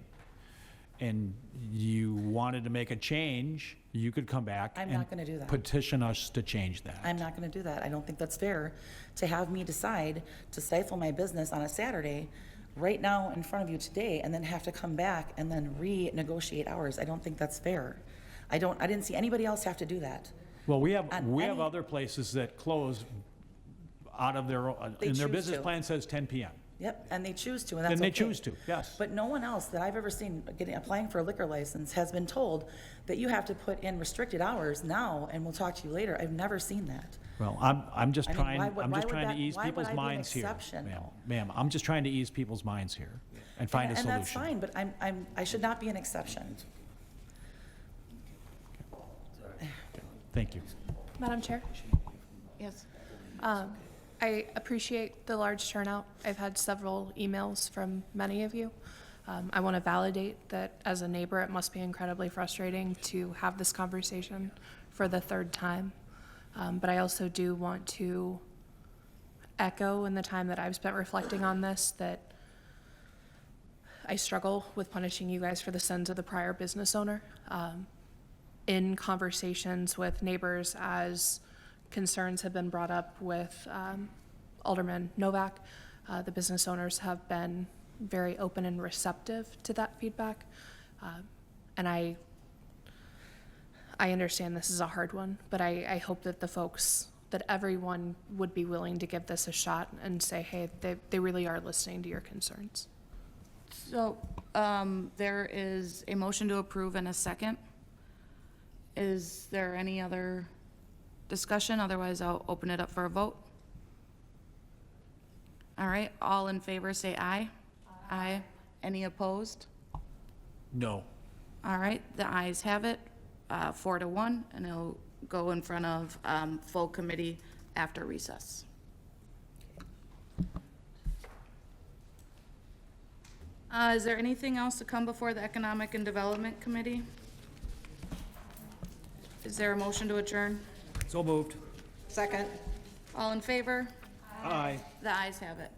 and you wanted to make a change, you could come back I'm and not gonna do that. petition us to change that. I'm not going to do that. I don't think that's fair to have me decide to stifle my business on a Saturday right now in front of you today and then have to come back and then renegotiate hours. I don't think that's fair. I didn't see anybody else have to do that. Well, we have any- other places that close out of their, They and their choose business to. plan says 10 p.m. Yep, and they choose to, and that's And they okay. choose to, yes. But no one else that I've ever seen applying for a liquor license has been told that you have to put in restricted hours now, and we'll talk to you later. I've never seen that. Well, I'm just I mean, trying, why would- I'm why just would trying to that- ease why would people's I be an minds here. exception, Ma'am, though? ma'am, I'm just trying to ease people's minds here and find a And solution. that's fine, but I should not be an exception. Thank you. Madam Chair? Yes. I appreciate the large turnout. I've had several emails from many of you. I want to validate that as a neighbor, it must be incredibly frustrating to have this conversation for the third time. But I also do want to echo in the time that I've spent reflecting on this that I struggle with punishing you guys for the sins of the prior business owner. In conversations with neighbors as concerns have been brought up with Alderman Novak, the business owners have been very open and receptive to that feedback. And I understand this is a hard one, but I hope that that everyone would be willing to give this a shot and say, hey, they really are listening to your concerns. So, there is a motion to approve and a second. Is there any other discussion? Otherwise, I'll open it up for a vote. All right, all in favor, say aye. Aye. Any opposed? No. All right, the ayes have it, 4-1, and it'll go in front of full committee after recess. Is there anything else to come before the Economic and Development Committee? Is there a motion to adjourn? So moved. Second. All in favor? Aye. The ayes have it.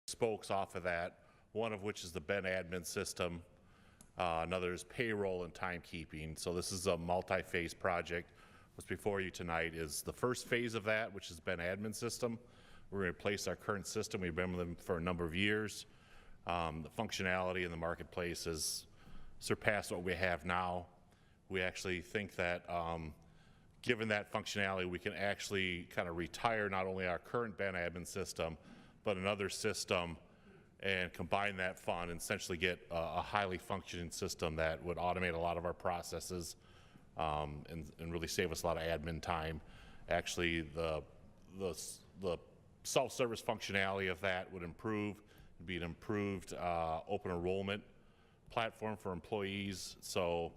Spokes off of that, one of which is the Ben admin system. Another is payroll and timekeeping. So this is a multi-phase project. What's before you tonight is the first phase of that, which is Ben admin system. We're going to replace our current system. We've been with them for a number of years. The functionality in the marketplace has surpassed what we have now. We actually think that given that functionality, we can actually kind of retire not only our current Ben admin system, but another system and combine that fund and essentially get a highly functioning system that would automate a lot of our processes and really save us a lot of admin time. Actually, the self-service functionality of that would improve. It'd be an improved open enrollment platform for employees. So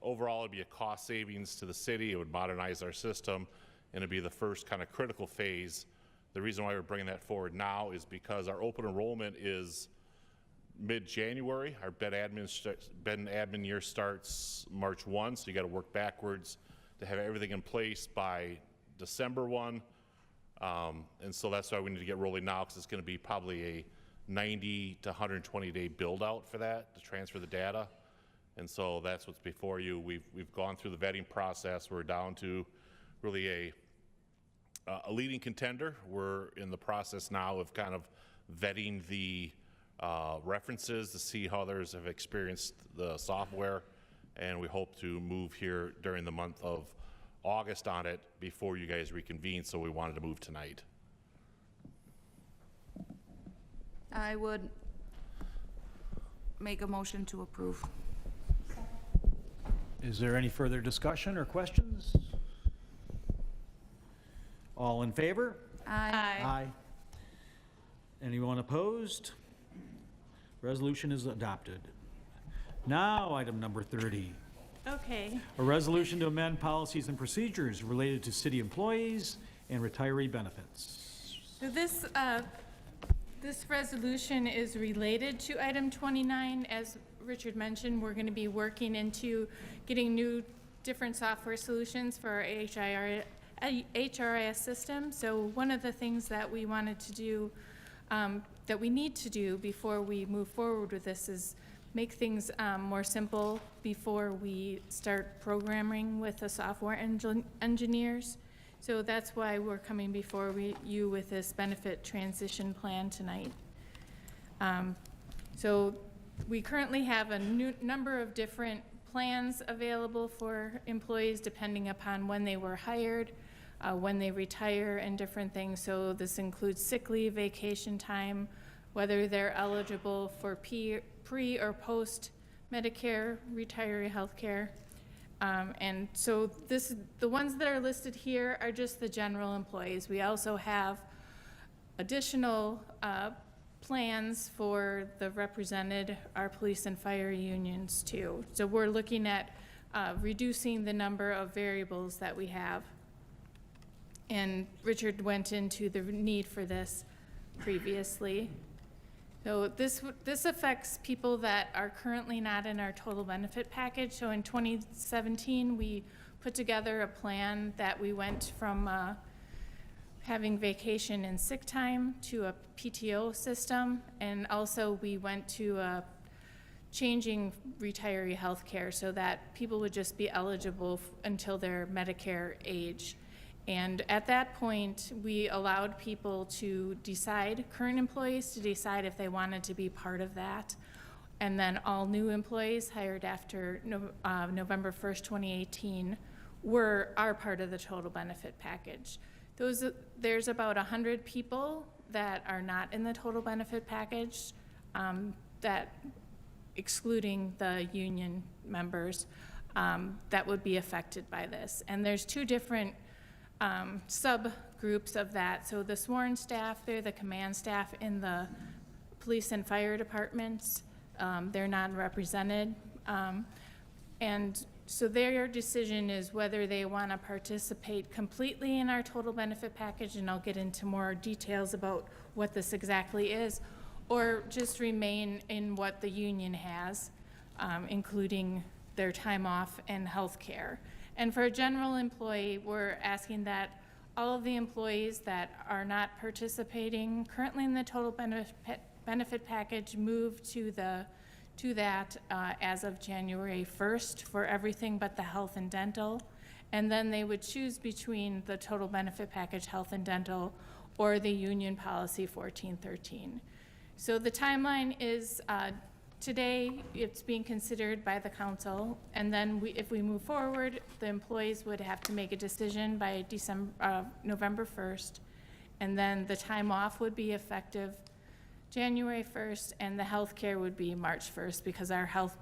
overall, it'd be a cost savings to the city. It would modernize our system, and it'd be the first kind of critical phase. The reason why we're bringing that forward now is because our open enrollment is mid-January. Our Ben admin year starts March 1, so you got to work backwards to have everything in place by December 1. And so that's why we need to get rolling now, because it's going to be probably a 90 to 120 day build out for that to transfer the data. And so that's what's before you. We've gone through the vetting process. We're down to really a leading contender. We're in the process now of kind of vetting the references to see how others have experienced the software, and we hope to move here during the month of August on it before you guys reconvene, so we wanted to move tonight. I would make a motion to approve. Is there any further discussion or questions? All in favor? Aye. Aye. Anyone opposed? Resolution is adopted. Now, item number 30. Okay. A resolution to amend policies and procedures related to city employees and retiree benefits. So this resolution is related to item 29. As Richard mentioned, we're going to be working into getting new different software solutions for our HRIS system. So one of the things that we wanted to do, that we need to do before we move forward with this is make things more simple before we start programming with the software engineers. So that's why we're coming before you with this benefit transition plan tonight. So we currently have a number of different plans available for employees depending upon when they were hired, when they retire, and different things. So this includes sick leave, vacation time, whether they're eligible for pre or post Medicare retiree health care. And so the ones that are listed here are just the general employees. We also have additional plans for the represented, our police and fire unions too. So we're looking at reducing the number of variables that we have. And Richard went into the need for this previously. So this affects people that are currently not in our total benefit package. So in 2017, we put together a plan that we went from having vacation and sick time to a PTO system, and also we went to changing retiree health care so that people would just be eligible until their Medicare age. And at that point, we allowed people to decide, current employees to decide if they wanted to be part of that. And then all new employees hired after November 1st, 2018 are part of the total benefit package. There's about 100 people that are not in the total benefit package, that excluding the union members, that would be affected by this. And there's two different subgroups of that. So the sworn staff, they're the command staff in the police and fire departments. They're non-represented. And so their decision is whether they want to participate completely in our total benefit package, and I'll get into more details about what this exactly is, or just remain in what the union has, including their time off and health care. And for a general employee, we're asking that all of the employees that are not participating currently in the total benefit package move to that as of January 1st for everything but the health and dental. And then they would choose between the total benefit package, health and dental, or the union policy 1413. So the timeline is today, it's being considered by the council, and then if we move forward, the employees would have to make a decision by November 1st, and then the time off would be effective January 1st, and the health care would be March 1st, because our health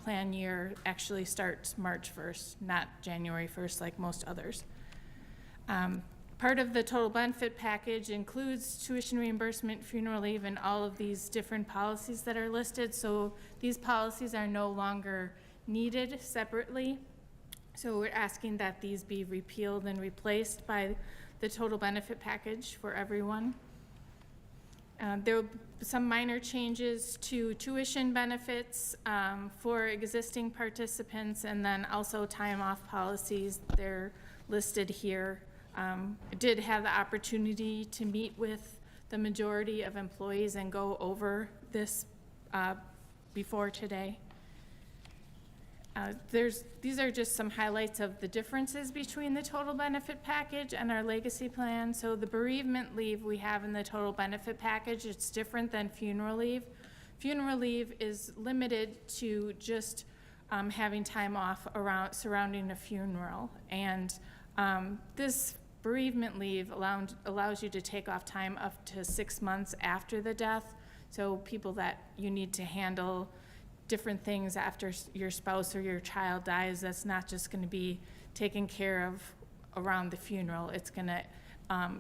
plan year actually starts March 1st, not January 1st like most others. Part of the total benefit package includes tuition reimbursement, funeral leave, and all of these different policies that are listed. So these policies are no longer needed separately. So we're asking that these be repealed and replaced by the total benefit package for everyone. There will be some minor changes to tuition benefits for existing participants, and then also time off policies. They're listed here. I did have the opportunity to meet with the majority of employees and go over this before today. These are just some highlights of the differences between the total benefit package and our legacy plan. So the bereavement leave we have in the total benefit package, it's different than funeral leave. Funeral leave is limited to just having time off surrounding a funeral. And this bereavement leave allows you to take off time up to 6 months after the death. So people that you need to handle different things after your spouse or your child dies, that's not just going to be taken care of around the funeral. It's going to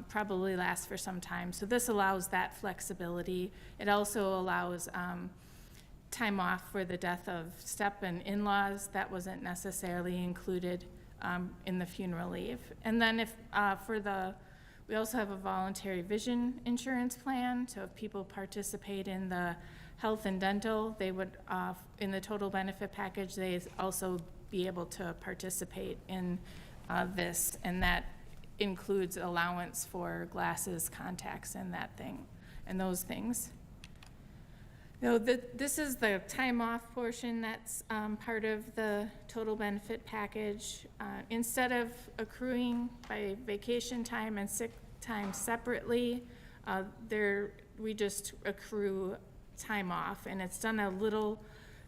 probably last for some time. So this allows that flexibility. It also allows time off for the death of step and in-laws. That wasn't necessarily included in the funeral leave. And then if we also have a voluntary vision insurance plan. So if people participate in the health and dental, they would, in the total benefit package, they also be able to participate in this, and that includes allowance for glasses, contacts, and those things. So this is the time off portion that's part of the total benefit package. Instead of accruing by vacation time and sick time separately, we just accrue time off, and it's done a little,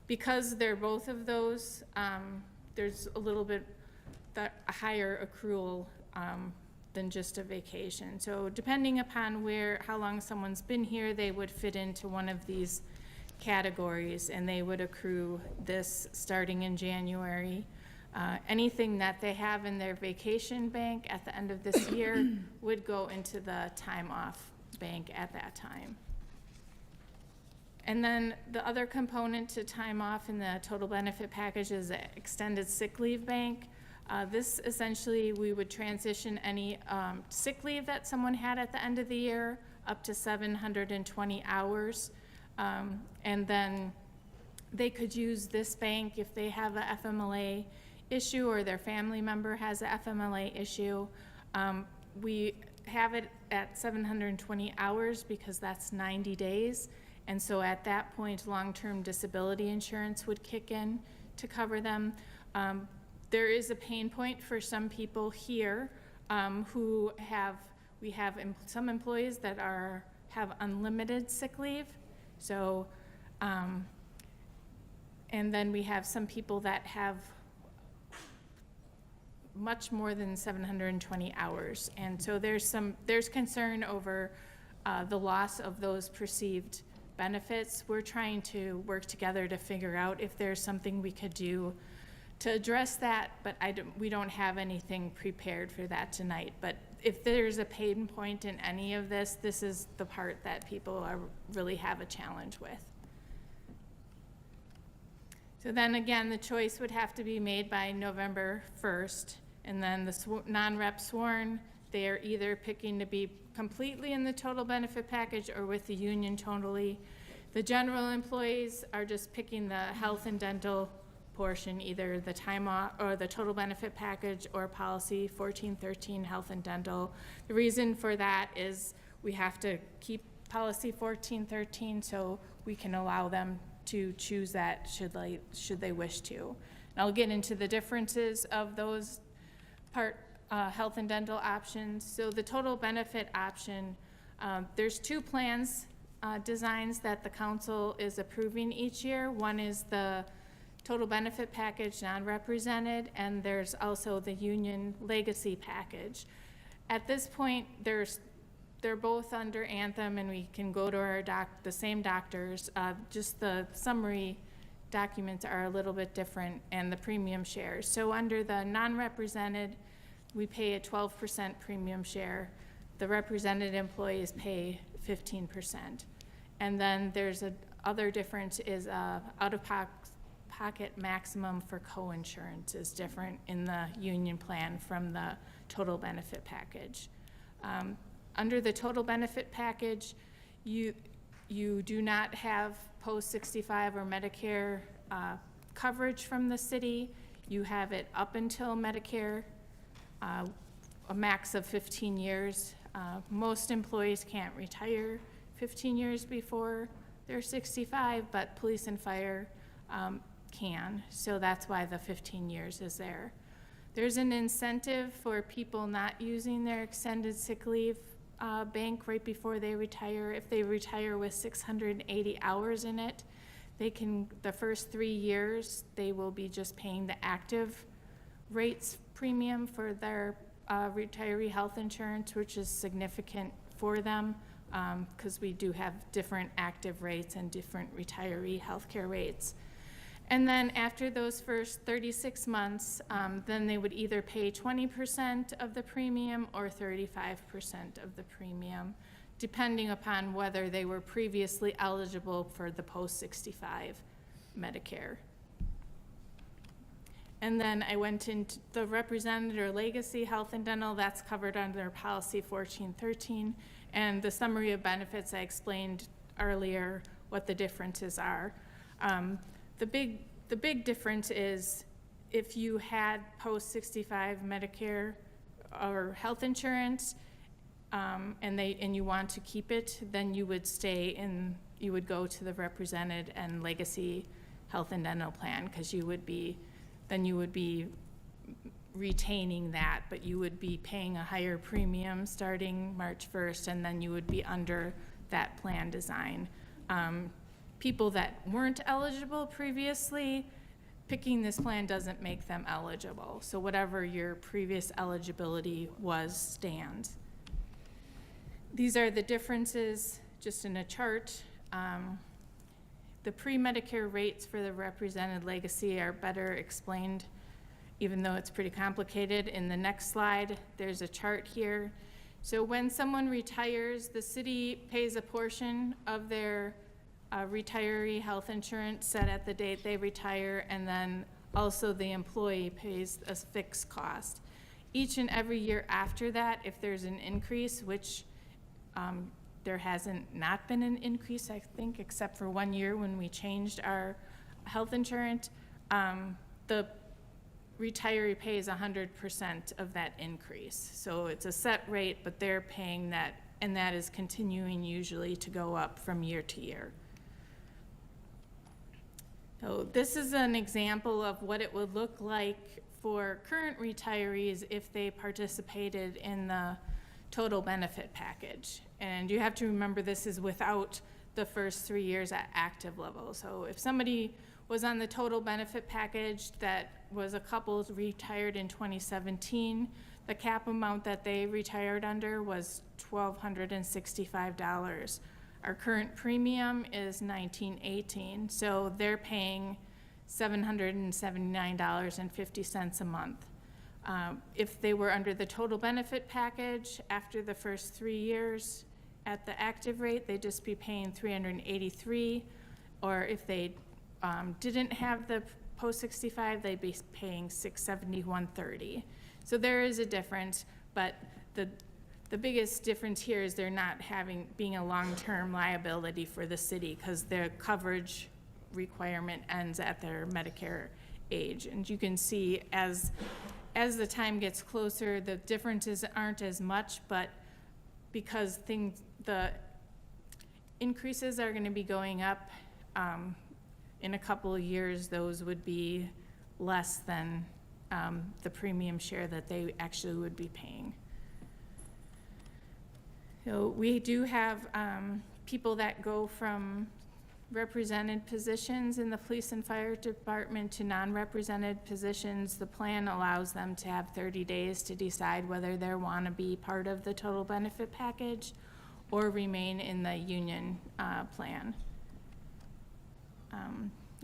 because they're both of those, there's a little bit a higher accrual than just a vacation. So depending upon how long someone's been here, they would fit into one of these categories, and they would accrue this starting in January. Anything that they have in their vacation bank at the end of this year would go into the time off bank at that time. And then the other component to time off in the total benefit package is the extended sick leave bank. This essentially, we would transition any sick leave that someone had at the end of the year up to 720 hours. And then they could use this bank if they have a FMLA issue or their family member has a FMLA issue. We have it at 720 hours because that's 90 days. And so at that point, long-term disability insurance would kick in to cover them. There is a pain point for some people here who we have some employees that have unlimited sick leave. So, and then we have some people that have much more than 720 hours. And so there's concern over the loss of those perceived benefits. We're trying to work together to figure out if there's something we could do to address that, but we don't have anything prepared for that tonight. But if there's a pain point in any of this, this is the part that people really have a challenge with. So then again, the choice would have to be made by November 1st, and then the non-rep sworn, they are either picking to be completely in the total benefit package or with the union totally. The general employees are just picking the health and dental portion, either the time off or the total benefit package or policy 1413 health and dental. The reason for that is we have to keep policy 1413 so we can allow them to choose that should they wish to. And I'll get into the differences of those health and dental options. So the total benefit option, there's two plans designs that the council is approving each year. One is the total benefit package non-represented, and there's also the union legacy package. At this point, they're both under Anthem, and we can go to the same doctors. Just the summary documents are a little bit different, and the premium shares. So under the non-represented, we pay a 12% premium share. The represented employees pay 15%. And then there's other difference is out-of-pocket maximum for co-insurance is different in the union plan from the total benefit package. Under the total benefit package, you do not have post-65 or Medicare coverage from the city. You have it up until Medicare, a max of 15 years. Most employees can't retire 15 years before they're 65, but police and fire can. So that's why the 15 years is there. There's an incentive for people not using their extended sick leave bank right before they retire. If they retire with 680 hours in it, the first 3 years, they will be just paying the active rates premium for their retiree health insurance, which is significant for them because we do have different active rates and different retiree healthcare rates. And then after those first 36 months, then they would either pay 20% of the premium or 35% of the premium, depending upon whether they were previously eligible for the post-65 Medicare. And then I went into the represented or legacy health and dental, that's covered under policy 1413. And the summary of benefits, I explained earlier what the differences are. The big difference is if you had post-65 Medicare or health insurance, and you want to keep it, then you would you would go to the represented and legacy health and dental plan, because you would be retaining that, but you would be paying a higher premium starting March 1st, and then you would be under that plan design. People that weren't eligible previously, picking this plan doesn't make them eligible. So whatever your previous eligibility was stands. These are the differences just in a chart. The pre-Medicare rates for the represented legacy are better explained, even though it's pretty complicated. In the next slide, there's a chart here. So when someone retires, the city pays a portion of their retiree health insurance set at the date they retire, and then also the employee pays a fixed cost. Each and every year after that, if there's an increase, which there hasn't not been an increase, I think, except for 1 year when we changed our health insurance, the retiree pays 100% of that increase. So it's a set rate, but they're paying that, and that is continuing usually to go up from year to year. So this is an example of what it would look like for current retirees if they participated in the total benefit package. And you have to remember this is without the first 3 years at active level. So if somebody was on the total benefit package that was a couple retired in 2017, the cap amount that they retired under was $1,265. Our current premium is $1,918, so they're paying $779.50 a month. If they were under the total benefit package after the first 3 years at the active rate, they'd just be paying $383, or if they didn't have the post-65, they'd be paying $671.30. So there is a difference, but the biggest difference here is they're not being a long-term liability for the city, because their coverage requirement ends at their Medicare age. And you can see as the time gets closer, the differences aren't as much, but because the increases are going to be going up, in a couple of years, those would be less than the premium share that they actually would be paying. So we do have people that go from represented positions in the police and fire department to non-represented positions. The plan allows them to have 30 days to decide whether they want to be part of the total benefit package or remain in the union plan.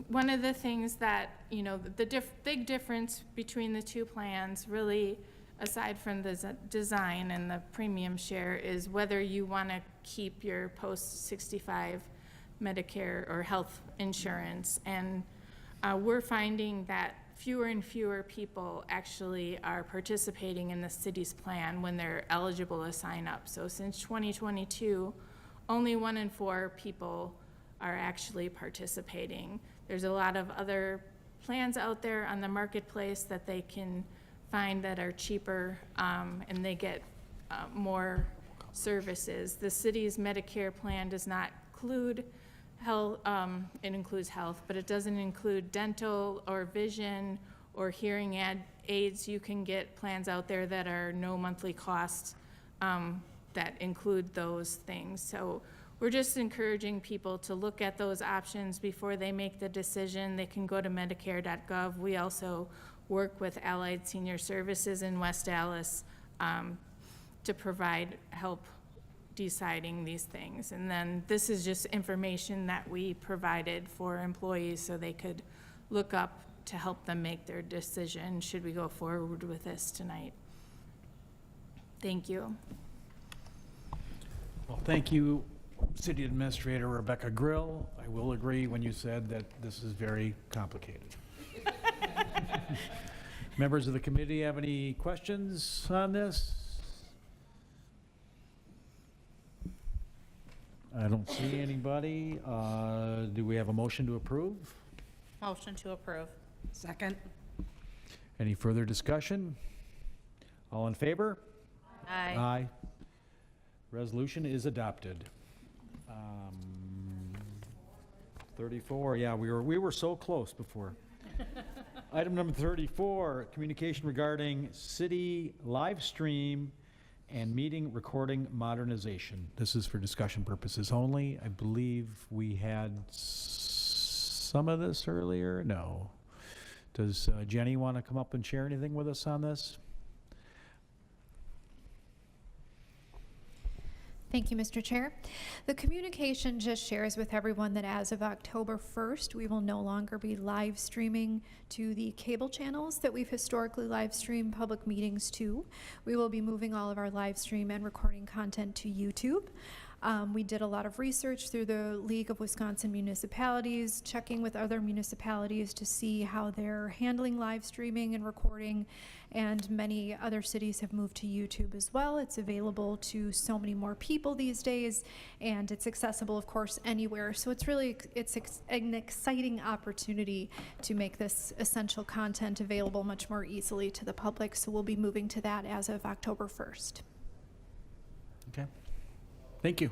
One of the things that, the big difference between the two plans, really, aside from the design and the premium share, is whether you want to keep your post-65 Medicare or health insurance. And we're finding that fewer and fewer people actually are participating in the city's plan when they're eligible to sign up. So since 2022, only 1 in 4 people are actually participating. There's a lot of other plans out there on the marketplace that they can find that are cheaper, and they get more services. The city's Medicare plan does not include health, it includes health, but it doesn't include dental or vision or hearing aids. You can get plans out there that are no monthly cost that include those things. So we're just encouraging people to look at those options before they make the decision. They can go to Medicare.gov. We also work with Allied Senior Services in West Allis to provide help deciding these things. And then this is just information that we provided for employees so they could look up to help them make their decision, should we go forward with this tonight. Thank you. Well, thank you, City Administrator Rebecca Grill. I will agree when you said that this is very complicated. Members of the committee have any questions on this? I don't see anybody. Do we have a motion to approve? Motion to approve. Second? Any further discussion? All in favor? Aye. Aye. Resolution is adopted. 34, yeah, we were so close before. Item number 34, communication regarding city live stream and meeting recording modernization. This is for discussion purposes only. I believe we had some of this earlier. No. Does Jenny want to come up and share anything with us on this? Thank you, Mr. Chair. The communication just shares with everyone that as of October 1st, we will no longer be live streaming to the cable channels that we've historically live streamed public meetings to. We will be moving all of our live stream and recording content to YouTube. We did a lot of research through the League of Wisconsin Municipalities, checking with other municipalities to see how they're handling live streaming and recording, and many other cities have moved to YouTube as well. It's available to so many more people these days, and it's accessible, of course, anywhere. So it's really, an exciting opportunity to make this essential content available much more easily to the public. So we'll be moving to that as of October 1st. Okay. Thank you.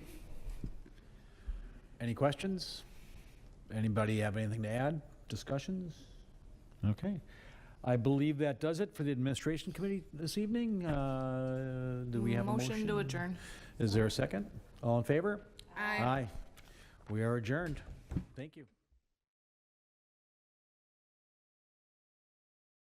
Any questions? Anybody have anything to add? Discussions? Okay. I believe that does it for the Administration Committee this evening. Do we have a motion? Motion to adjourn. Is there a second? All in favor? Aye. Aye. We are adjourned. Thank you.